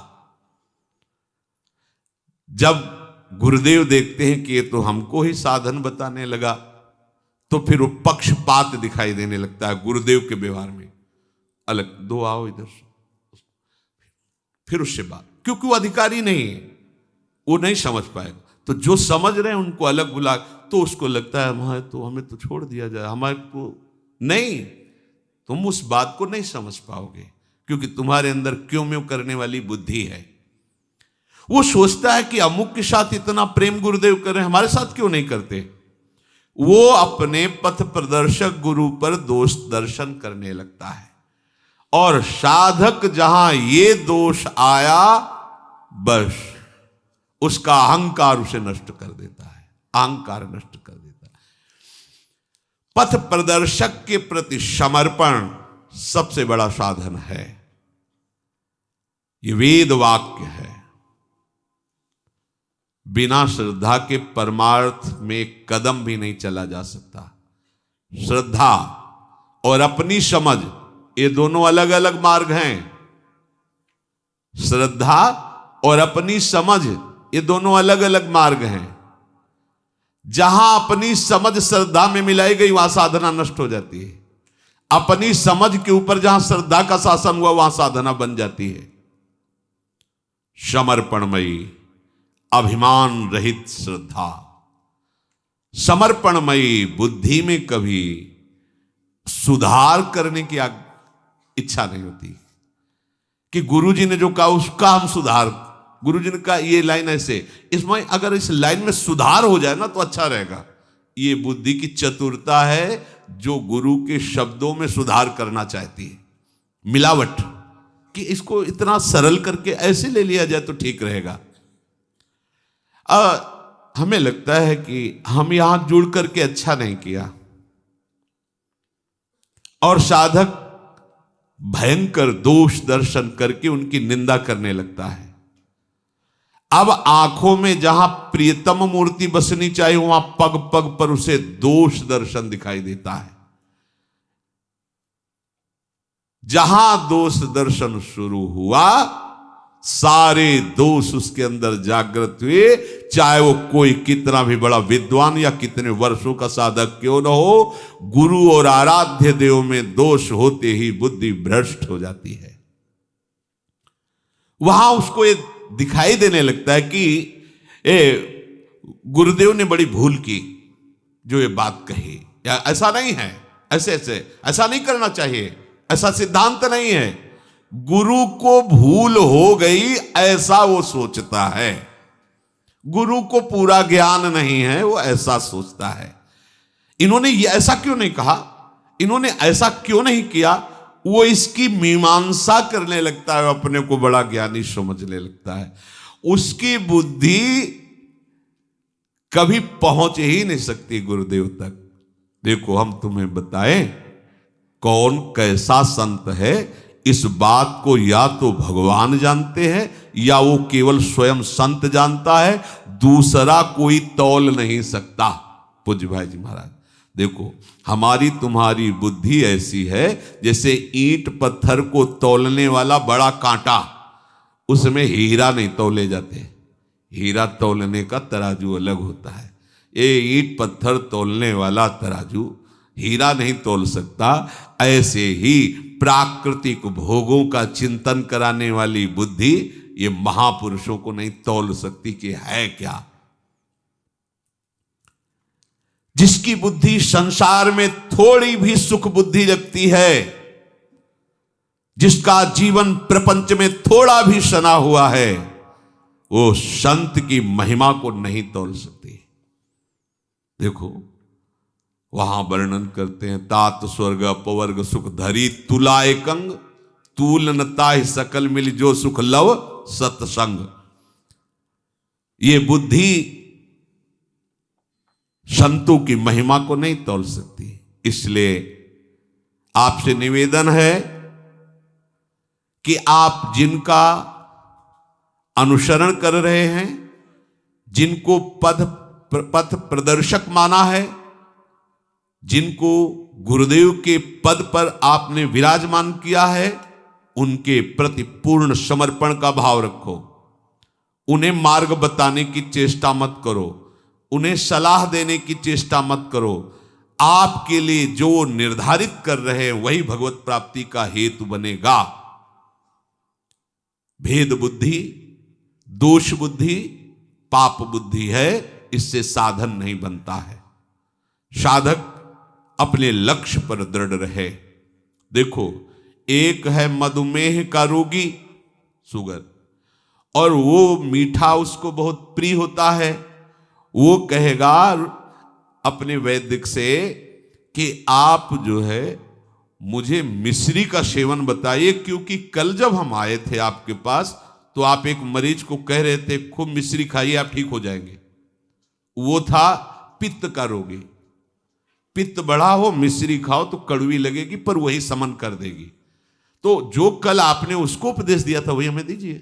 जब गुरुदेव देखते हैं कि ये तो हमको ही साधन बताने लगा, तो फिर वो पक्षपात दिखाई देने लगता है गुरुदेव के व्यवहार में। अलग दो आओ इधर से, फिर उससे बात, क्योंकि वो अधिकारी नहीं है, वो नहीं समझ पाएगा। तो जो समझ रहे हैं उनको अलग बुला, तो उसको लगता है हमें तो छोड़ दिया जाए, हमारे को नहीं। तुम उस बात को नहीं समझ पाओगे क्योंकि तुम्हारे अंदर क्यों म्यों करने वाली बुद्धि है। वो सोचता है कि अमुक के साथ इतना प्रेम गुरुदेव कर रहे हैं, हमारे साथ क्यों नहीं करते। वो अपने पथ प्रदर्शक गुरु पर दोष दर्शन करने लगता है और साधक जहां ये दोष आया, बस उसका अहंकार उसे नष्ट कर देता है, अहंकार नष्ट कर देता है। पथ प्रदर्शक के प्रति समर्पण सबसे बड़ा साधन है। ये वेद वाक्य है। बिना श्रद्धा के परमार्थ में एक कदम भी नहीं चला जा सकता। श्रद्धा और अपनी समझ, ये दोनों अलग अलग मार्ग हैं। श्रद्धा और अपनी समझ, ये दोनों अलग अलग मार्ग हैं। जहां अपनी समझ श्रद्धा में मिलाई गई वहां साधना नष्ट हो जाती है। अपनी समझ के ऊपर जहां श्रद्धा का शासन हुआ वहां साधना बन जाती है। समर्पणमयी, अभिमान रहित श्रद्धा, समर्पणमयी बुद्धि में कभी सुधार करने की इच्छा नहीं होती कि गुरुजी ने जो कहा उसका हम सुधार। गुरुजी ने कहा ये लाइन ऐसे, इसमें अगर इस लाइन में सुधार हो जाए ना तो अच्छा रहेगा। ये बुद्धि की चतुरता है जो गुरु के शब्दों में सुधार करना चाहती है। मिलावट कि इसको इतना सरल करके ऐसे ले लिया जाए तो ठीक रहेगा। हमें लगता है कि हम यहां जुड़ करके अच्छा नहीं किया और साधक भयंकर दोष दर्शन करके उनकी निंदा करने लगता है। अब आंखों में जहां प्रियतम मूर्ति बसनी चाहिए वहां पग पग पर उसे दोष दर्शन दिखाई देता है। जहां दोष दर्शन शुरू हुआ, सारे दोष उसके अंदर जागृत हुए, चाहे वो कोई कितना भी बड़ा विद्वान या कितने वर्षों का साधक क्यों न हो। गुरु और आराध्य देव में दोष होते ही बुद्धि भ्रष्ट हो जाती है। वहां उसको ये दिखाई देने लगता है कि गुरुदेव ने बड़ी भूल की जो ये बात कही, या ऐसा नहीं है, ऐसा नहीं करना चाहिए, ऐसा सिद्धांत नहीं है। गुरु को भूल हो गई ऐसा वो सोचता है। गुरु को पूरा ज्ञान नहीं है, वो ऐसा सोचता है। इन्होंने ये ऐसा क्यों नहीं कहा, इन्होंने ऐसा क्यों नहीं किया, वो इसकी मीमांसा करने लगता है, अपने को बड़ा ज्ञानी समझने लगता है। उसकी बुद्धि कभी पहुंच ही नहीं सकती गुरुदेव तक। देखो हम तुम्हें बताएं कौन कैसा संत है, इस बात को या तो भगवान जानते हैं या वो केवल स्वयं संत जानता है, दूसरा कोई तौल नहीं सकता। पूज्य भाई जी महाराज, देखो हमारी तुम्हारी बुद्धि ऐसी है जैसे ईंट पत्थर को तौलने वाला बड़ा कांटा, उसमें हीरा नहीं तौले जाते। हीरा तौलने का तराजू अलग होता है, ये ईंट पत्थर तौलने वाला तराजू हीरा नहीं तौल सकता। ऐसे ही प्राकृतिक भोगों का चिंतन कराने वाली बुद्धि ये महापुरुषों को नहीं तौल सकती कि है क्या। जिसकी बुद्धि संसार में थोड़ी भी सुख बुद्धि रखती है, जिसका जीवन प्रपंच में थोड़ा भी सना हुआ है, वो संत की महिमा को नहीं तौल सकती। देखो वहां वर्णन करते हैं, तात स्वर्ग अपवर्ग सुख धरी तुला एकंग, तूल नता सकल मिल जो सुख लव सत्संग। ये बुद्धि संतों की महिमा को नहीं तौल सकती। इसलिए आपसे निवेदन है कि आप जिनका अनुसरण कर रहे हैं, जिनको पथ प्रदर्शक माना है, जिनको गुरुदेव के पद पर आपने विराजमान किया है, उनके प्रति पूर्ण समर्पण का भाव रखो। उन्हें मार्ग बताने की चेष्टा मत करो, उन्हें सलाह देने की चेष्टा मत करो। आपके लिए जो निर्धारित कर रहे हैं वही भगवत प्राप्ति का हेतु बनेगा। भेद बुद्धि, दोष बुद्धि, पाप बुद्धि है, इससे साधन नहीं बनता है। साधक अपने लक्ष्य पर दृढ़ रहे। देखो एक है मधुमेह का रोगी, शुगर, और वो मीठा उसको बहुत प्रिय होता है। वो कहेगा अपने वैद्य से कि आप जो है मुझे मिश्री का सेवन बताइए, क्योंकि कल जब हम आए थे आपके पास तो आप एक मरीज को कह रहे थे खूब मिश्री खाइए आप ठीक हो जाएंगे। वो था पित्त का रोगी। पित्त बढ़ा हो मिश्री खाओ तो कड़वी लगेगी पर वही समन कर देगी। तो जो कल आपने उसको उपदेश दिया था वही हमें दीजिए।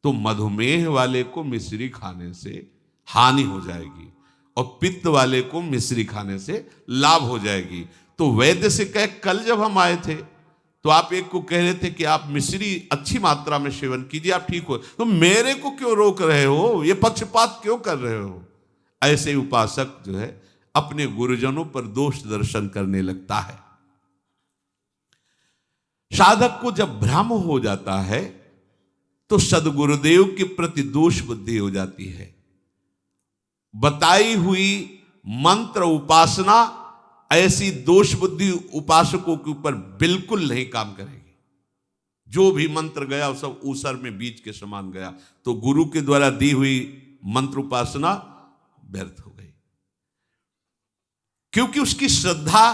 तो मधुमेह वाले को मिश्री खाने से हानि हो जाएगी और पित्त वाले को मिश्री खाने से लाभ हो जाएगी। तो वैद्य से कहे कल जब हम आए थे तो आप एक को कह रहे थे कि आप मिश्री अच्छी मात्रा में सेवन कीजिए आप ठीक हो, तो मेरे को क्यों रोक रहे हो, ये पक्षपात क्यों कर रहे हो। ऐसे उपासक जो है अपने गुरुजनों पर दोष दर्शन करने लगता है। साधक को जब भ्रम हो जाता है तो सद्गुरुदेव के प्रति दोष बुद्धि हो जाती है। बताई हुई मंत्र उपासना ऐसी दोष बुद्धि उपासकों के ऊपर बिल्कुल नहीं काम करेगी। जो भी मंत्र गया वो सब ऊसर में बीज के समान गया। तो गुरु के द्वारा दी हुई मंत्र उपासना व्यर्थ हो गई, क्योंकि उसकी श्रद्धा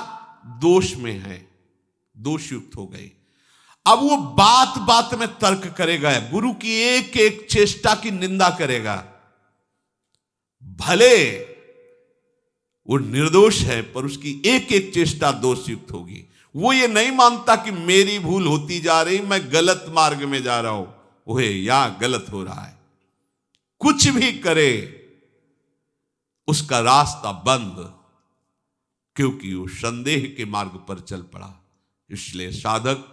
दोष में है, दोषयुक्त हो गई। अब वो बात बात में तर्क करेगा, गुरु की एक एक चेष्टा की निंदा करेगा। भले वो निर्दोष है पर उसकी एक एक चेष्टा दोषयुक्त होगी। वो ये नहीं मानता कि मेरी भूल होती जा रही, मैं गलत मार्ग में जा रहा हूं, वो या गलत हो रहा है। कुछ भी करे उसका रास्ता बंद, क्योंकि वो संदेह के मार्ग पर चल पड़ा। इसलिए साधक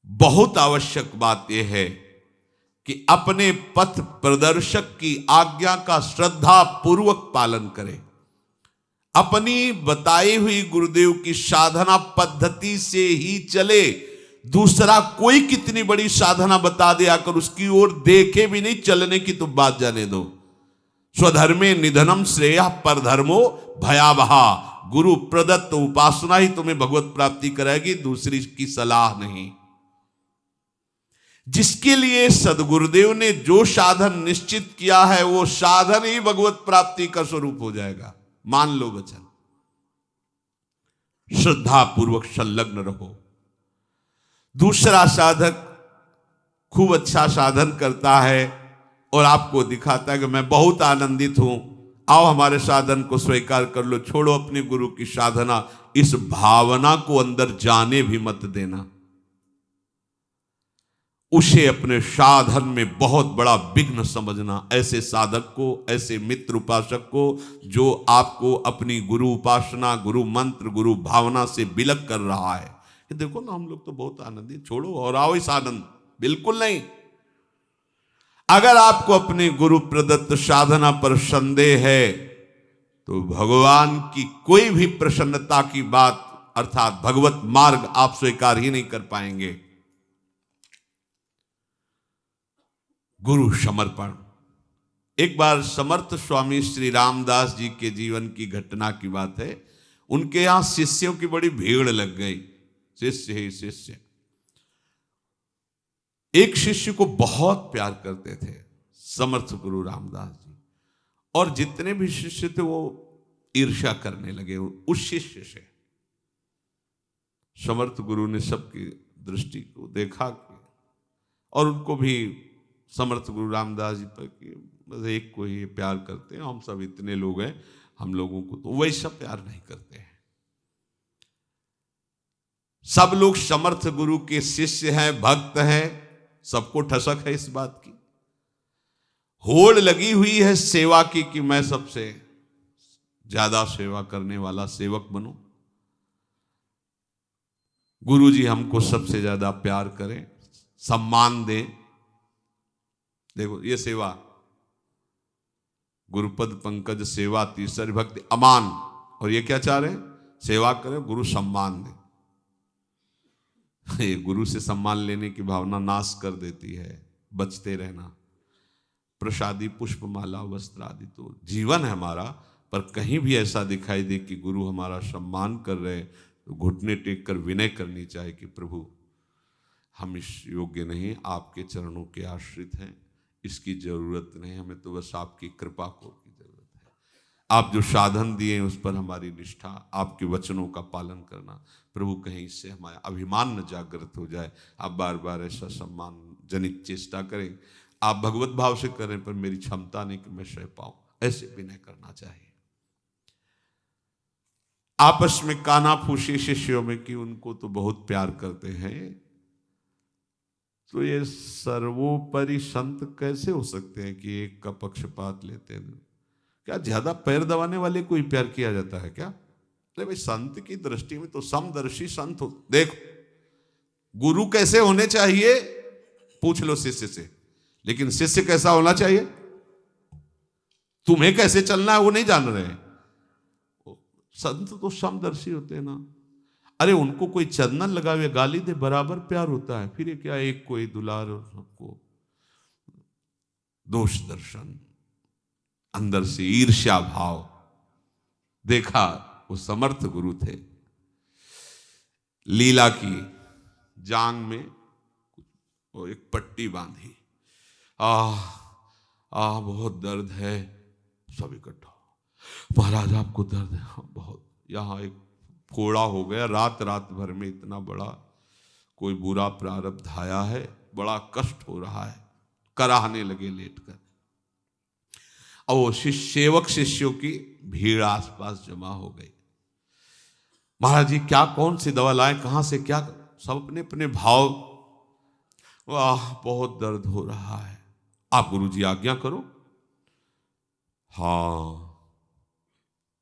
बहुत आवश्यक बात यह है कि अपने पथ प्रदर्शक की आज्ञा का श्रद्धा पूर्वक पालन करे। अपनी बताई हुई गुरुदेव की साधना पद्धति से ही चले। दूसरा कोई कितनी बड़ी साधना बता दे आकर उसकी ओर देखे भी नहीं, चलने की तो बात जाने दो। स्वधर्मे निधनम श्रेय परधर्मो भयावहा। गुरु प्रदत्त उपासना ही तुम्हें भगवत प्राप्ति कराएगी, दूसरी की सलाह नहीं। जिसके लिए सदगुरुदेव ने जो साधन निश्चित किया है वो साधन ही भगवत प्राप्ति का स्वरूप हो जाएगा। मान लो वचन, श्रद्धा पूर्वक संलग्न रहो। दूसरा साधक खूब अच्छा साधन करता है और आपको दिखाता है कि मैं बहुत आनंदित हूं, आओ हमारे साधन को स्वीकार कर लो, छोड़ो अपने गुरु की साधना। इस भावना को अंदर जाने भी मत देना। उसे अपने साधन में बहुत बड़ा विघ्न समझना। ऐसे साधक को, ऐसे मित्र उपासक को जो आपको अपनी गुरु उपासना, गुरु मंत्र, गुरु भावना से विलग कर रहा है कि देखो ना हम लोग तो बहुत आनंदित, छोड़ो और आओ इस आनंद। बिल्कुल नहीं। अगर आपको अपने गुरु प्रदत्त साधना पर संदेह है तो भगवान की कोई भी प्रसन्नता की बात अर्थात भगवत मार्ग आप स्वीकार ही नहीं कर पाएंगे। गुरु समर्पण। एक बार समर्थ स्वामी श्री रामदास जी के जीवन की घटना की बात है। उनके यहां शिष्यों की बड़ी भीड़ लग गई। शिष्य ही शिष्य। एक शिष्य को बहुत प्यार करते थे समर्थ गुरु रामदास जी, और जितने भी शिष्य थे वो ईर्ष्या करने लगे उस शिष्य से। समर्थ गुरु ने सबकी दृष्टि को देखा और उनको भी समर्थ गुरु रामदास जी पर कि बस एक को ही प्यार करते हैं, हम सब इतने लोग हैं, हम लोगों को तो वैसा प्यार नहीं करते हैं। सब लोग समर्थ गुरु के शिष्य हैं, भक्त हैं, सबको ठसक है इस बात की। होड़ लगी हुई है सेवा की कि मैं सबसे ज्यादा सेवा करने वाला सेवक बनूं, गुरु जी हमको सबसे ज्यादा प्यार करें, सम्मान दें। देखो ये सेवा, गुरुपद पंकज सेवा तीसरी भक्ति अमान, और ये क्या चाह रहे हैं? सेवा करें, गुरु सम्मान दे। ये गुरु से सम्मान लेने की भावना नाश कर देती है। बचते रहना। प्रसादी पुष्पमाला वस्त्र आदि तो जीवन है हमारा, पर कहीं भी ऐसा दिखाई दे कि गुरु हमारा सम्मान कर रहे तो घुटने टेक कर विनय करनी चाहिए कि प्रभु हम इस योग्य नहीं, आपके चरणों के आश्रित हैं, इसकी जरूरत नहीं, हमें तो बस आपकी कृपा को की जरूरत है। आप जो साधन दिए उस पर हमारी निष्ठा, आपके वचनों का पालन करना, प्रभु कहीं इससे हमारा अभिमान न जागृत हो जाए। आप बार बार ऐसा सम्मान जनित चेष्टा करें, आप भगवत भाव से करें, पर मेरी क्षमता नहीं कि मैं सह पाऊं, ऐसे विनय करना चाहिए। आपस में काना फूसी शिष्यों में कि उनको तो बहुत प्यार करते हैं, तो ये सर्वोपरि संत कैसे हो सकते हैं कि एक का पक्षपात लेते हैं? क्या ज्यादा पैर दबाने वाले को ही प्यार किया जाता है क्या? अरे भाई, संत की दृष्टि में तो समदर्शी संत हो। देखो गुरु कैसे होने चाहिए पूछ लो शिष्य से, लेकिन शिष्य कैसा होना चाहिए तुम्हें कैसे चलना है वो नहीं जान रहे हैं। संत तो समदर्शी होते हैं ना। अरे उनको कोई चंदन लगावे गाली दे बराबर प्यार होता है। फिर ये क्या एक कोई दुलार और सबको दोष दर्शन, अंदर से ईर्ष्या भाव। देखा वो समर्थ गुरु थे, लीला की जांग में वो एक पट्टी बांधी, बहुत दर्द है, सब इकट्ठा, महाराज आपको दर्द है? हाँ बहुत, यहाँ एक फोड़ा हो गया, रात भर में इतना बड़ा कोई बुरा प्रारब्ध आया है, बड़ा कष्ट हो रहा है। कराहने लगे लेटकर, और वो सेवक शिष्यों की भीड़ आसपास जमा हो गई। महाराज जी क्या, कौन सी दवा लाए, कहां से क्या, सब अपने अपने भाव। वाह बहुत दर्द हो रहा है, आप गुरु जी आज्ञा करो। हाँ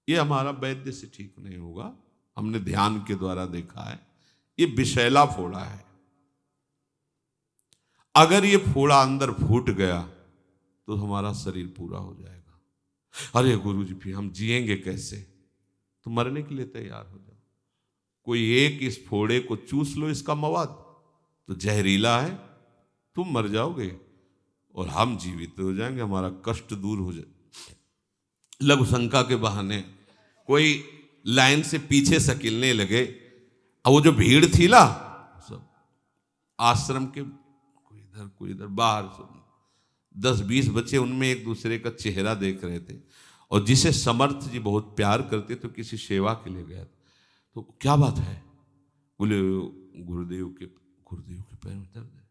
ये हमारा वैद्य से ठीक नहीं होगा, हमने ध्यान के द्वारा देखा है, ये विषैला फोड़ा है, अगर ये फोड़ा अंदर फूट गया तो हमारा शरीर पूरा हो जाएगा। अरे गुरु जी फिर हम जिएंगे कैसे? तो मरने के लिए तैयार हो जाओ, कोई एक इस फोड़े को चूस लो, इसका मवाद तो जहरीला है, तुम मर जाओगे और हम जीवित हो जाएंगे, हमारा कष्ट दूर हो जाए। लघु शंका के बहाने कोई लाइन से पीछे सकिलने लगे, और वो जो भीड़ थी ना सब आश्रम के, कोई इधर कोई इधर, बाहर 10-20 बच्चे, उनमें एक दूसरे का चेहरा देख रहे थे। और जिसे समर्थ जी बहुत प्यार करते तो किसी सेवा के लिए गया, तो क्या बात है? बोले गुरुदेव के पैर में दर्द है।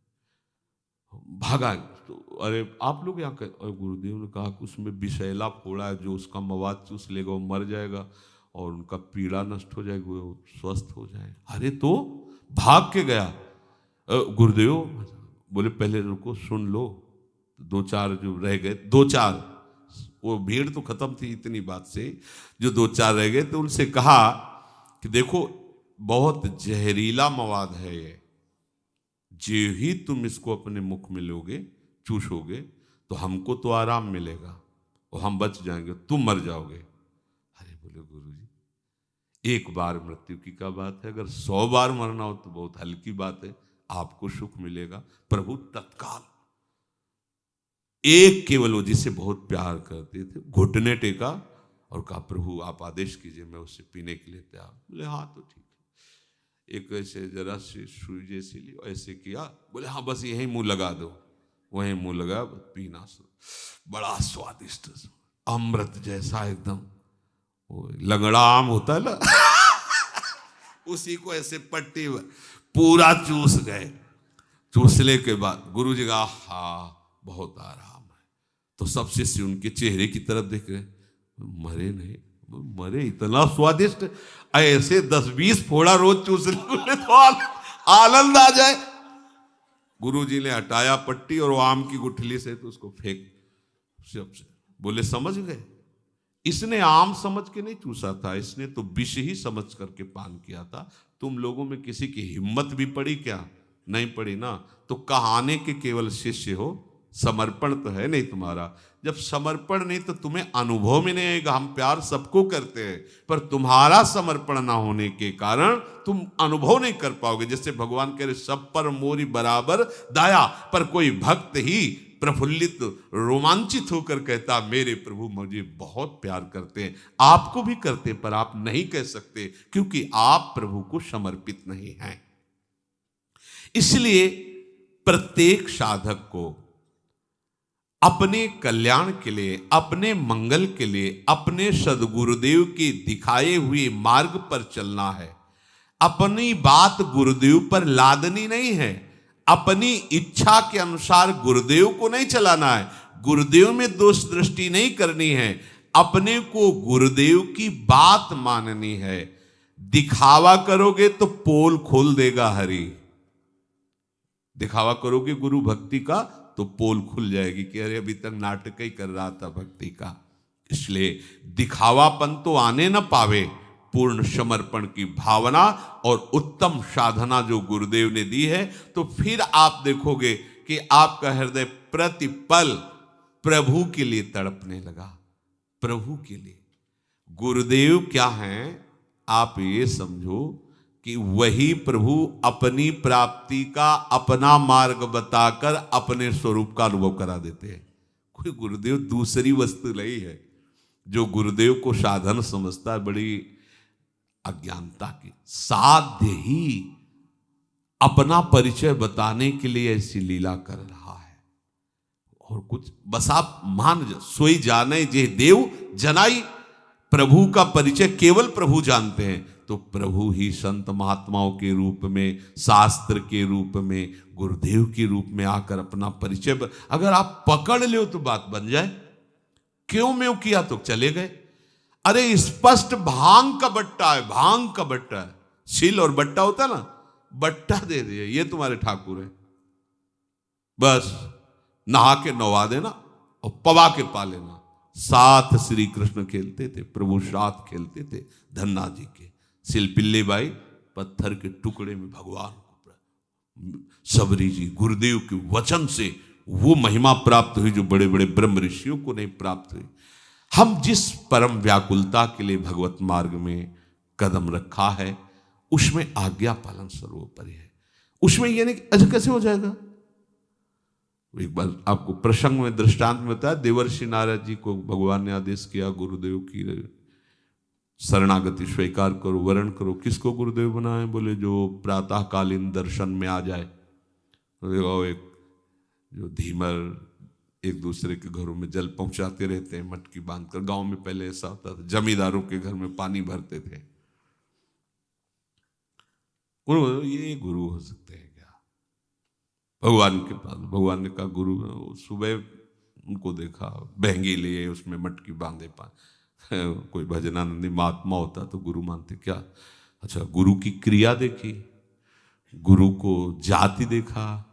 भागा तो, अरे आप लोग यहाँ और गुरुदेव ने कहा कि उसमें विषैला फोड़ा है, जो उसका मवाद चूस लेगा वो मर जाएगा और उनका पीड़ा नष्ट हो जाएगी, वो स्वस्थ हो जाएगा। अरे तो भाग के गया। गुरुदेव बोले पहले रुको, सुन लो। 2-4 जो रह गए, 2-4, वो भीड़ तो खत्म थी इतनी बात से, जो 2-4 रह गए तो उनसे कहा कि देखो बहुत जहरीला मवाद है ये, जो ही तुम इसको अपने मुख में लोगे, चूसोगे, तो हमको तो आराम मिलेगा और हम बच जाएंगे, तुम मर जाओगे। अरे बोले गुरुजी, एक बार मृत्यु की क्या बात है, अगर 100 बार मरना हो तो बहुत हल्की बात है, आपको सुख मिलेगा। प्रभु तत्काल एक केवल वो जिसे बहुत प्यार करते थे, घुटने टेका और कहा प्रभु आप आदेश कीजिए, मैं उससे पीने के लिए तैयार। बोले हाँ तो ठीक है। एक ऐसे जरा सी सुई जैसी ली, ऐसे किया, बोले हाँ बस यहीं मुंह लगा दो। वहीं मुंह लगा, पीना बड़ा स्वादिष्ट, अमृत जैसा एकदम। वो लंगड़ा आम होता है ना उसी को ऐसे पट्टी पूरा चूस गए। चूसने के बाद गुरु जी का हाँ बहुत आराम है। तो सब शिष्य उनके चेहरे की तरफ देख रहे, मरे नहीं, मरे, इतना स्वादिष्ट, ऐसे 10-20 फोड़ा रोज चूस ले तो आनंद आ जाए। गुरु जी ने हटाया पट्टी और वो आम की गुठली से तो उसको फेंक सबसे। बोले समझ गए, इसने आम समझ के नहीं चूसा था, इसने तो विष ही समझ करके पान किया था। तुम लोगों में किसी की हिम्मत भी पड़ी क्या? नहीं पड़ी ना। तो कहाने के केवल शिष्य हो, समर्पण तो है नहीं तुम्हारा। जब समर्पण नहीं तो तुम्हें अनुभव में नहीं आएगा। हम प्यार सबको करते हैं, पर तुम्हारा समर्पण ना होने के कारण तुम अनुभव नहीं कर पाओगे। जैसे भगवान कह रहे सब पर मोरी बराबर दाया, पर कोई भक्त ही प्रफुल्लित रोमांचित होकर कहता मेरे प्रभु मुझे बहुत प्यार करते हैं। आपको भी करते, पर आप नहीं कह सकते क्योंकि आप प्रभु को समर्पित नहीं हैं। इसलिए प्रत्येक साधक को अपने कल्याण के लिए, अपने मंगल के लिए, अपने सदगुरुदेव के दिखाए हुए मार्ग पर चलना है। अपनी बात गुरुदेव पर लादनी नहीं है, अपनी इच्छा के अनुसार गुरुदेव को नहीं चलाना है, गुरुदेव में दोष दृष्टि नहीं करनी है, अपने को गुरुदेव की बात माननी है। दिखावा करोगे तो पोल खोल देगा हरि। दिखावा करोगे गुरु भक्ति का तो पोल खुल जाएगी कि अरे अभी तक नाटक ही कर रहा था भक्ति का। इसलिए दिखावापन तो आने न पावे, पूर्ण समर्पण की भावना और उत्तम साधना जो गुरुदेव ने दी है, तो फिर आप देखोगे कि आपका हृदय प्रतिपल प्रभु के लिए तड़पने लगा। प्रभु के लिए गुरुदेव क्या हैं, आप ये समझो कि वही प्रभु अपनी प्राप्ति का अपना मार्ग बताकर अपने स्वरूप का अनुभव करा देते हैं। कोई गुरुदेव दूसरी वस्तु नहीं है। जो गुरुदेव को साधन समझता है, बड़ी अज्ञानता की साध्य ही अपना परिचय बताने के लिए ऐसी लीला कर रहा है। और कुछ बस आप मान सोई जाने जे देव जनाई। प्रभु का परिचय केवल प्रभु जानते हैं, तो प्रभु ही संत महात्माओं के रूप में, शास्त्र के रूप में, गुरुदेव के रूप में आकर अपना परिचय अगर आप पकड़ लो तो बात बन जाए। क्यों म्यों किया तो चले गए। अरे स्पष्ट भांग का बट्टा है, भांग का बट्टा है। सील और बट्टा होता है ना, बट्टा दे दिए ये तुम्हारे ठाकुर है, बस नहा के नवा देना और पवा के पा लेना। साथ श्री कृष्ण खेलते थे, प्रभु साथ खेलते थे धन्ना जी के। सिलपिल्ली बाई पत्थर के टुकड़े में भगवान को, सबरी जी गुरुदेव के वचन से वो महिमा प्राप्त हुई जो बड़े बड़े ब्रह्म ऋषियों को नहीं प्राप्त हुई। हम जिस परम व्याकुलता के लिए भगवत मार्ग में कदम रखा है, उसमें आज्ञा पालन सर्वोपरि है। उसमें ये नहीं अच्छा कैसे हो जाएगा। एक बार आपको प्रसंग में दृष्टांत में बताया, देवर्षि नारद जी को भगवान ने आदेश किया गुरुदेव की शरणागति स्वीकार करो, वरण करो। किसको गुरुदेव बनाए? बोले जो प्रातःकालीन दर्शन में आ जाए। एक जो धीमर एक दूसरे के घरों में जल पहुंचाते रहते हैं मटकी बांधकर। गांव में पहले ऐसा होता था, जमींदारों के घर में पानी भरते थे। ये गुरु हो सकते हैं क्या भगवान के पास? भगवान ने कहा गुरु। सुबह उनको देखा, बहंगी लिए, उसमें मटकी बांधे कोई भजनानंदी महात्मा होता तो गुरु मानते क्या? अच्छा, गुरु की क्रिया देखी, गुरु को जाति देखा,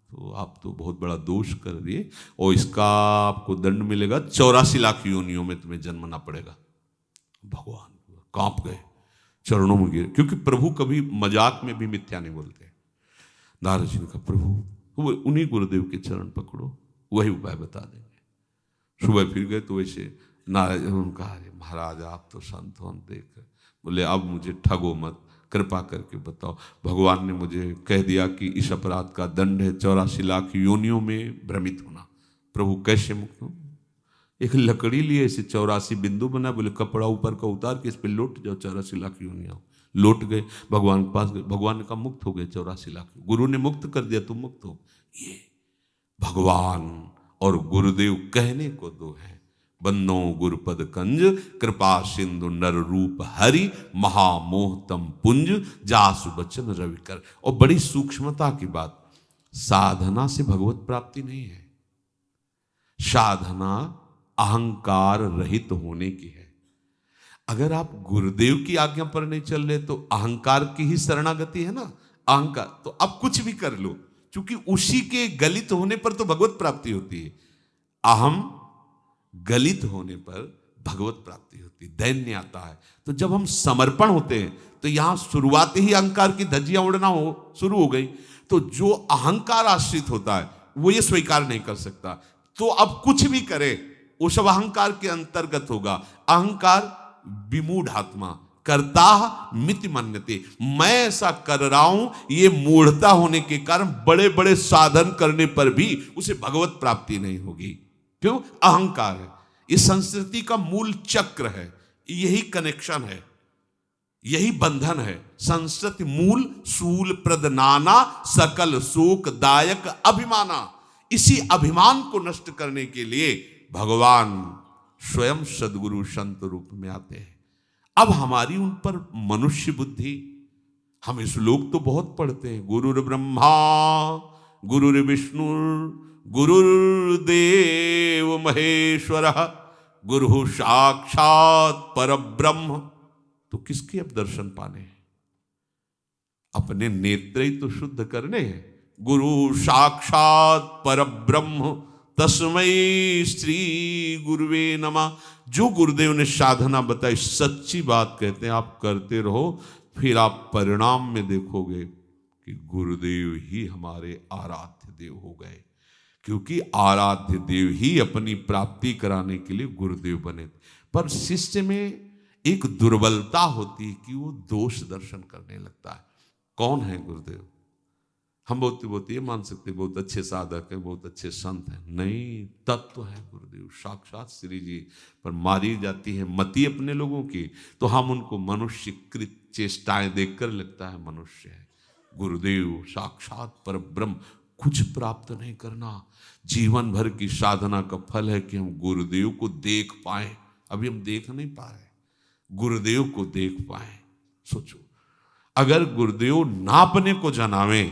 तो आप तो बहुत बड़ा दोष कर दिए और इसका आपको दंड मिलेगा, 84 लाख योनियों में तुम्हें जन्मना पड़ेगा। भगवान कांप गए, चरणों में गिरे, क्योंकि प्रभु कभी मजाक में भी मिथ्या नहीं बोलते। नारद जी ने कहा प्रभु उन्हीं गुरुदेव के चरण पकड़ो, वही उपाय बता देंगे। सुबह फिर गए तो वैसे नारद जी ने कहा अरे महाराज आप तो संत हो, हम देख। बोले अब मुझे ठगो मत, कृपा करके बताओ। भगवान ने मुझे कह दिया कि इस अपराध का दंड है 84 लाख योनियों में भ्रमित होना। प्रभु कैसे मुक्त हो? एक लकड़ी लिए ऐसे 84 बिंदु बना, बोले कपड़ा ऊपर का उतार के इस पे लौट जाओ, 84 लाख योनियां। लौट गए, भगवान के पास गए, भगवान ने कहा मुक्त हो गए 84 लाख। गुरु ने मुक्त कर दिया, तुम मुक्त हो। ये भगवान और गुरुदेव कहने को दो हैं। बन्नो गुरुपद कंज कृपा सिंधु नर रूप हरि महामोहतम पुंज जासु बचन रविकर। और बड़ी सूक्ष्मता की बात, साधना से भगवत प्राप्ति नहीं है, साधना अहंकार रहित होने की है। अगर आप गुरुदेव की आज्ञा पर नहीं चल रहे तो अहंकार की ही शरणागति है ना। अहंकार तो अब कुछ भी कर लो, क्योंकि उसी के गलित होने पर तो भगवत प्राप्ति होती है। अहम गलित होने पर भगवत प्राप्ति होती, दैन्य आता है। तो जब हम समर्पण होते हैं तो यहां शुरुआत ही अहंकार की धज्जियां उड़ना शुरू हो गई। तो जो अहंकार आश्रित होता है वो ये स्वीकार नहीं कर सकता, तो अब कुछ भी करे वो सब अहंकार के अंतर्गत होगा। अहंकार विमूढ़ आत्मा करता मिति मन्यते, मैं ऐसा कर रहा हूं, ये मूढ़ता होने के कारण बड़े बड़े साधन करने पर भी उसे भगवत प्राप्ति नहीं होगी। क्यों? अहंकार है। इस संस्कृति का मूल चक्र है, यही कनेक्शन है, यही बंधन है। संस्कृति मूल सूल प्रदनाना सकल शोक दायक अभिमाना। इसी अभिमान को नष्ट करने के लिए भगवान स्वयं सद्गुरु संत रूप में आते हैं। अब हमारी उन पर मनुष्य बुद्धि, हम श्लोक तो बहुत पढ़ते हैं, गुरुर् ब्रह्मा गुरुर्विष्णु गुरुर्देव महेश्वर गुरु साक्षात परब्रह्म। तो किसके अब दर्शन पाने हैं? अपने नेत्र ही तो शुद्ध करने हैं। गुरु साक्षात परब्रह्म तस्मै श्री गुरुवे नमः। जो गुरुदेव ने साधना बताई, सच्ची बात कहते हैं, आप करते रहो, फिर आप परिणाम में देखोगे कि गुरुदेव ही हमारे आराध्य देव हो गए। क्योंकि आराध्य देव ही अपनी प्राप्ति कराने के लिए गुरुदेव बने। पर शिष्य में एक दुर्बलता होती है कि वो दोष दर्शन करने लगता है। कौन है गुरुदेव? हम बहुत ये मान सकते हैं बहुत अच्छे साधक हैं, बहुत अच्छे संत हैं। नहीं, तत्व है गुरुदेव साक्षात श्री जी। पर मारी जाती है मति अपने लोगों की, तो हम उनको मनुष्यकृत चेष्टाएं देखकर लगता है मनुष्य है। गुरुदेव साक्षात पर ब्रह्म। कुछ प्राप्त नहीं करना, जीवन भर की साधना का फल है कि हम गुरुदेव को देख पाए। अभी हम देख नहीं पा रहे, गुरुदेव को देख पाए। सोचो, अगर गुरुदेव नापने को जनावे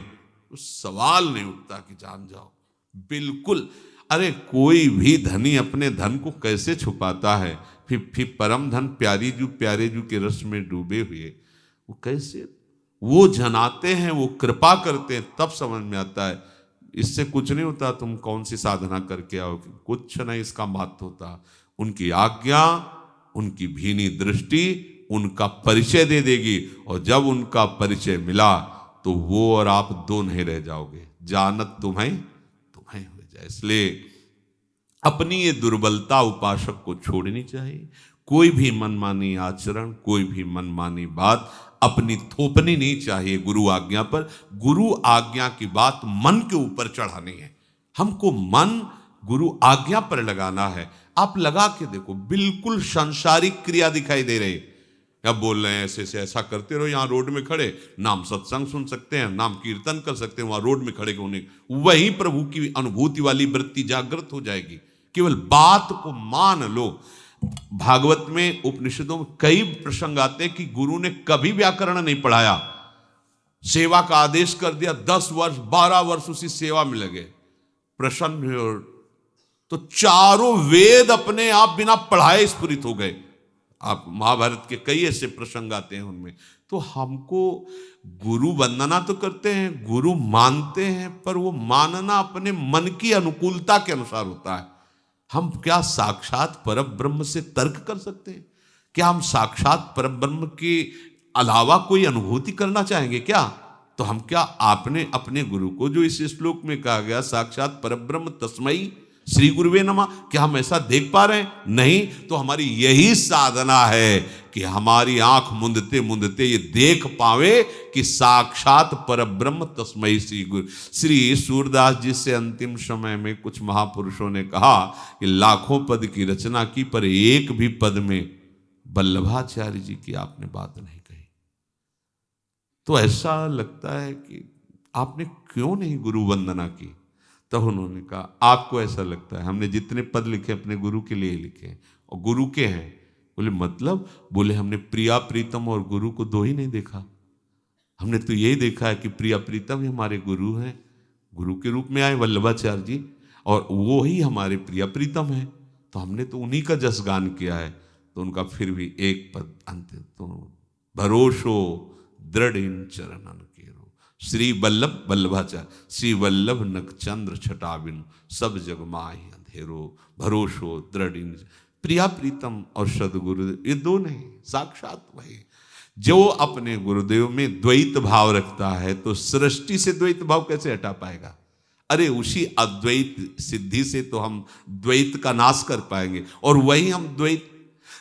तो सवाल नहीं उठता कि जान जाओ। बिल्कुल। अरे कोई भी धनी अपने धन को कैसे छुपाता है? फिर परम धन प्यारे जू के रस में डूबे हुए वो कैसे वो जनाते हैं, वो कृपा करते हैं, तब समझ में आता है। इससे कुछ नहीं होता तुम कौन सी साधना करके आओ, कुछ नहीं इसका महत्व होता। उनकी आज्ञा, उनकी भीनी दृष्टि उनका परिचय दे देगी, और जब उनका परिचय मिला तो वो और आप दो नहीं रह जाओगे, जानत तुम्हें हो जाए। इसलिए अपनी ये दुर्बलता उपासक को छोड़नी चाहिए। कोई भी मनमानी आचरण, कोई भी मनमानी बात अपनी थोपनी नहीं चाहिए गुरु आज्ञा पर। गुरु आज्ञा की बात मन के ऊपर चढ़ानी है। हमको मन गुरु आज्ञा पर लगाना है। आप लगा के देखो, बिल्कुल सांसारिक क्रिया दिखाई दे रही, या बोल रहे हैं ऐसे से ऐसा करते रहो, यहाँ रोड में खड़े नाम सत्संग सुन सकते हैं, नाम कीर्तन कर सकते हैं, वहाँ रोड में खड़े होने वही प्रभु की अनुभूति वाली वृत्ति जागृत हो जाएगी। केवल बात को मान लो। भागवत में उपनिषदों में कई प्रसंग आते हैं कि गुरु ने कभी व्याकरण नहीं पढ़ाया, सेवा का आदेश कर दिया, 10 वर्ष 12 वर्ष उसी सेवा में लगे, प्रसन्न हुए, तो चारों वेद अपने आप बिना पढ़ाए स्फुरित हो गए। आप महाभारत के कई ऐसे प्रसंग आते हैं उनमें। तो हमको गुरु वंदना तो करते हैं, गुरु मानते हैं, पर वो मानना अपने मन की अनुकूलता के अनुसार होता है। हम क्या साक्षात परब्रह्म से तर्क कर सकते हैं? क्या हम साक्षात परब्रह्म के अलावा कोई अनुभूति करना चाहेंगे क्या? तो हम क्या आपने अपने गुरु को, जो इस श्लोक में कहा गया साक्षात परब्रह्म तस्मै श्री गुरुवे नमः, क्या हम ऐसा देख पा रहे हैं? नहीं। तो हमारी यही साधना है कि हमारी आंख मुंदते मुंदते ये देख पावे कि साक्षात परब्रह्म तस्मै श्री गुरु। श्री सूरदास जी से अंतिम समय में कुछ महापुरुषों ने कहा कि लाखों पद की रचना की, पर एक भी पद में वल्लभाचार्य जी की आपने बात नहीं कही। तो ऐसा लगता है कि आपने क्यों नहीं गुरु वंदना की? तब उन्होंने कहा आपको ऐसा लगता है, हमने जितने पद लिखे अपने गुरु के लिए लिखे हैं, और गुरु के हैं। बोले मतलब? बोले हमने प्रिया प्रीतम और गुरु को दो ही नहीं देखा, हमने तो यही देखा है कि प्रिया प्रीतम ही हमारे गुरु हैं, गुरु के रूप में आए वल्लभाचार्य जी, और वो ही हमारे प्रिया प्रीतम है, तो हमने तो उन्हीं का जस गान किया है। तो उनका फिर भी एक पद अंत, तो भरोसो दृढ़ इन चरणन केरो, श्री वल्लभ वल्लभाचार्य, श्री वल्लभ नखचंद्र छटा बिनु, सब जग माहि अंधेरो, भरोसो दृढ़ इन। प्रिया प्रीतम और सदगुरु ये दो नहीं, साक्षात वही। जो अपने गुरुदेव में द्वैत भाव रखता है तो सृष्टि से द्वैत भाव कैसे हटा पाएगा? अरे उसी अद्वैत सिद्धि से तो हम द्वैत का नाश कर पाएंगे। और वही हम द्वैत,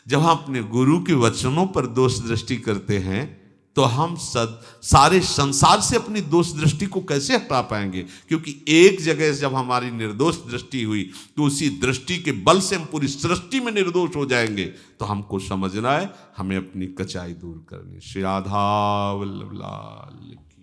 जब हम अपने गुरु के वचनों पर दोष दृष्टि करते हैं तो हम सारे संसार से अपनी दोष दृष्टि को कैसे हटा पाएंगे? क्योंकि एक जगह जब हमारी निर्दोष दृष्टि हुई तो उसी दृष्टि के बल से हम पूरी सृष्टि में निर्दोष हो जाएंगे। तो हमको समझना है, हमें अपनी कचाई दूर करनी। श्री राधा वल्लभ लाल की।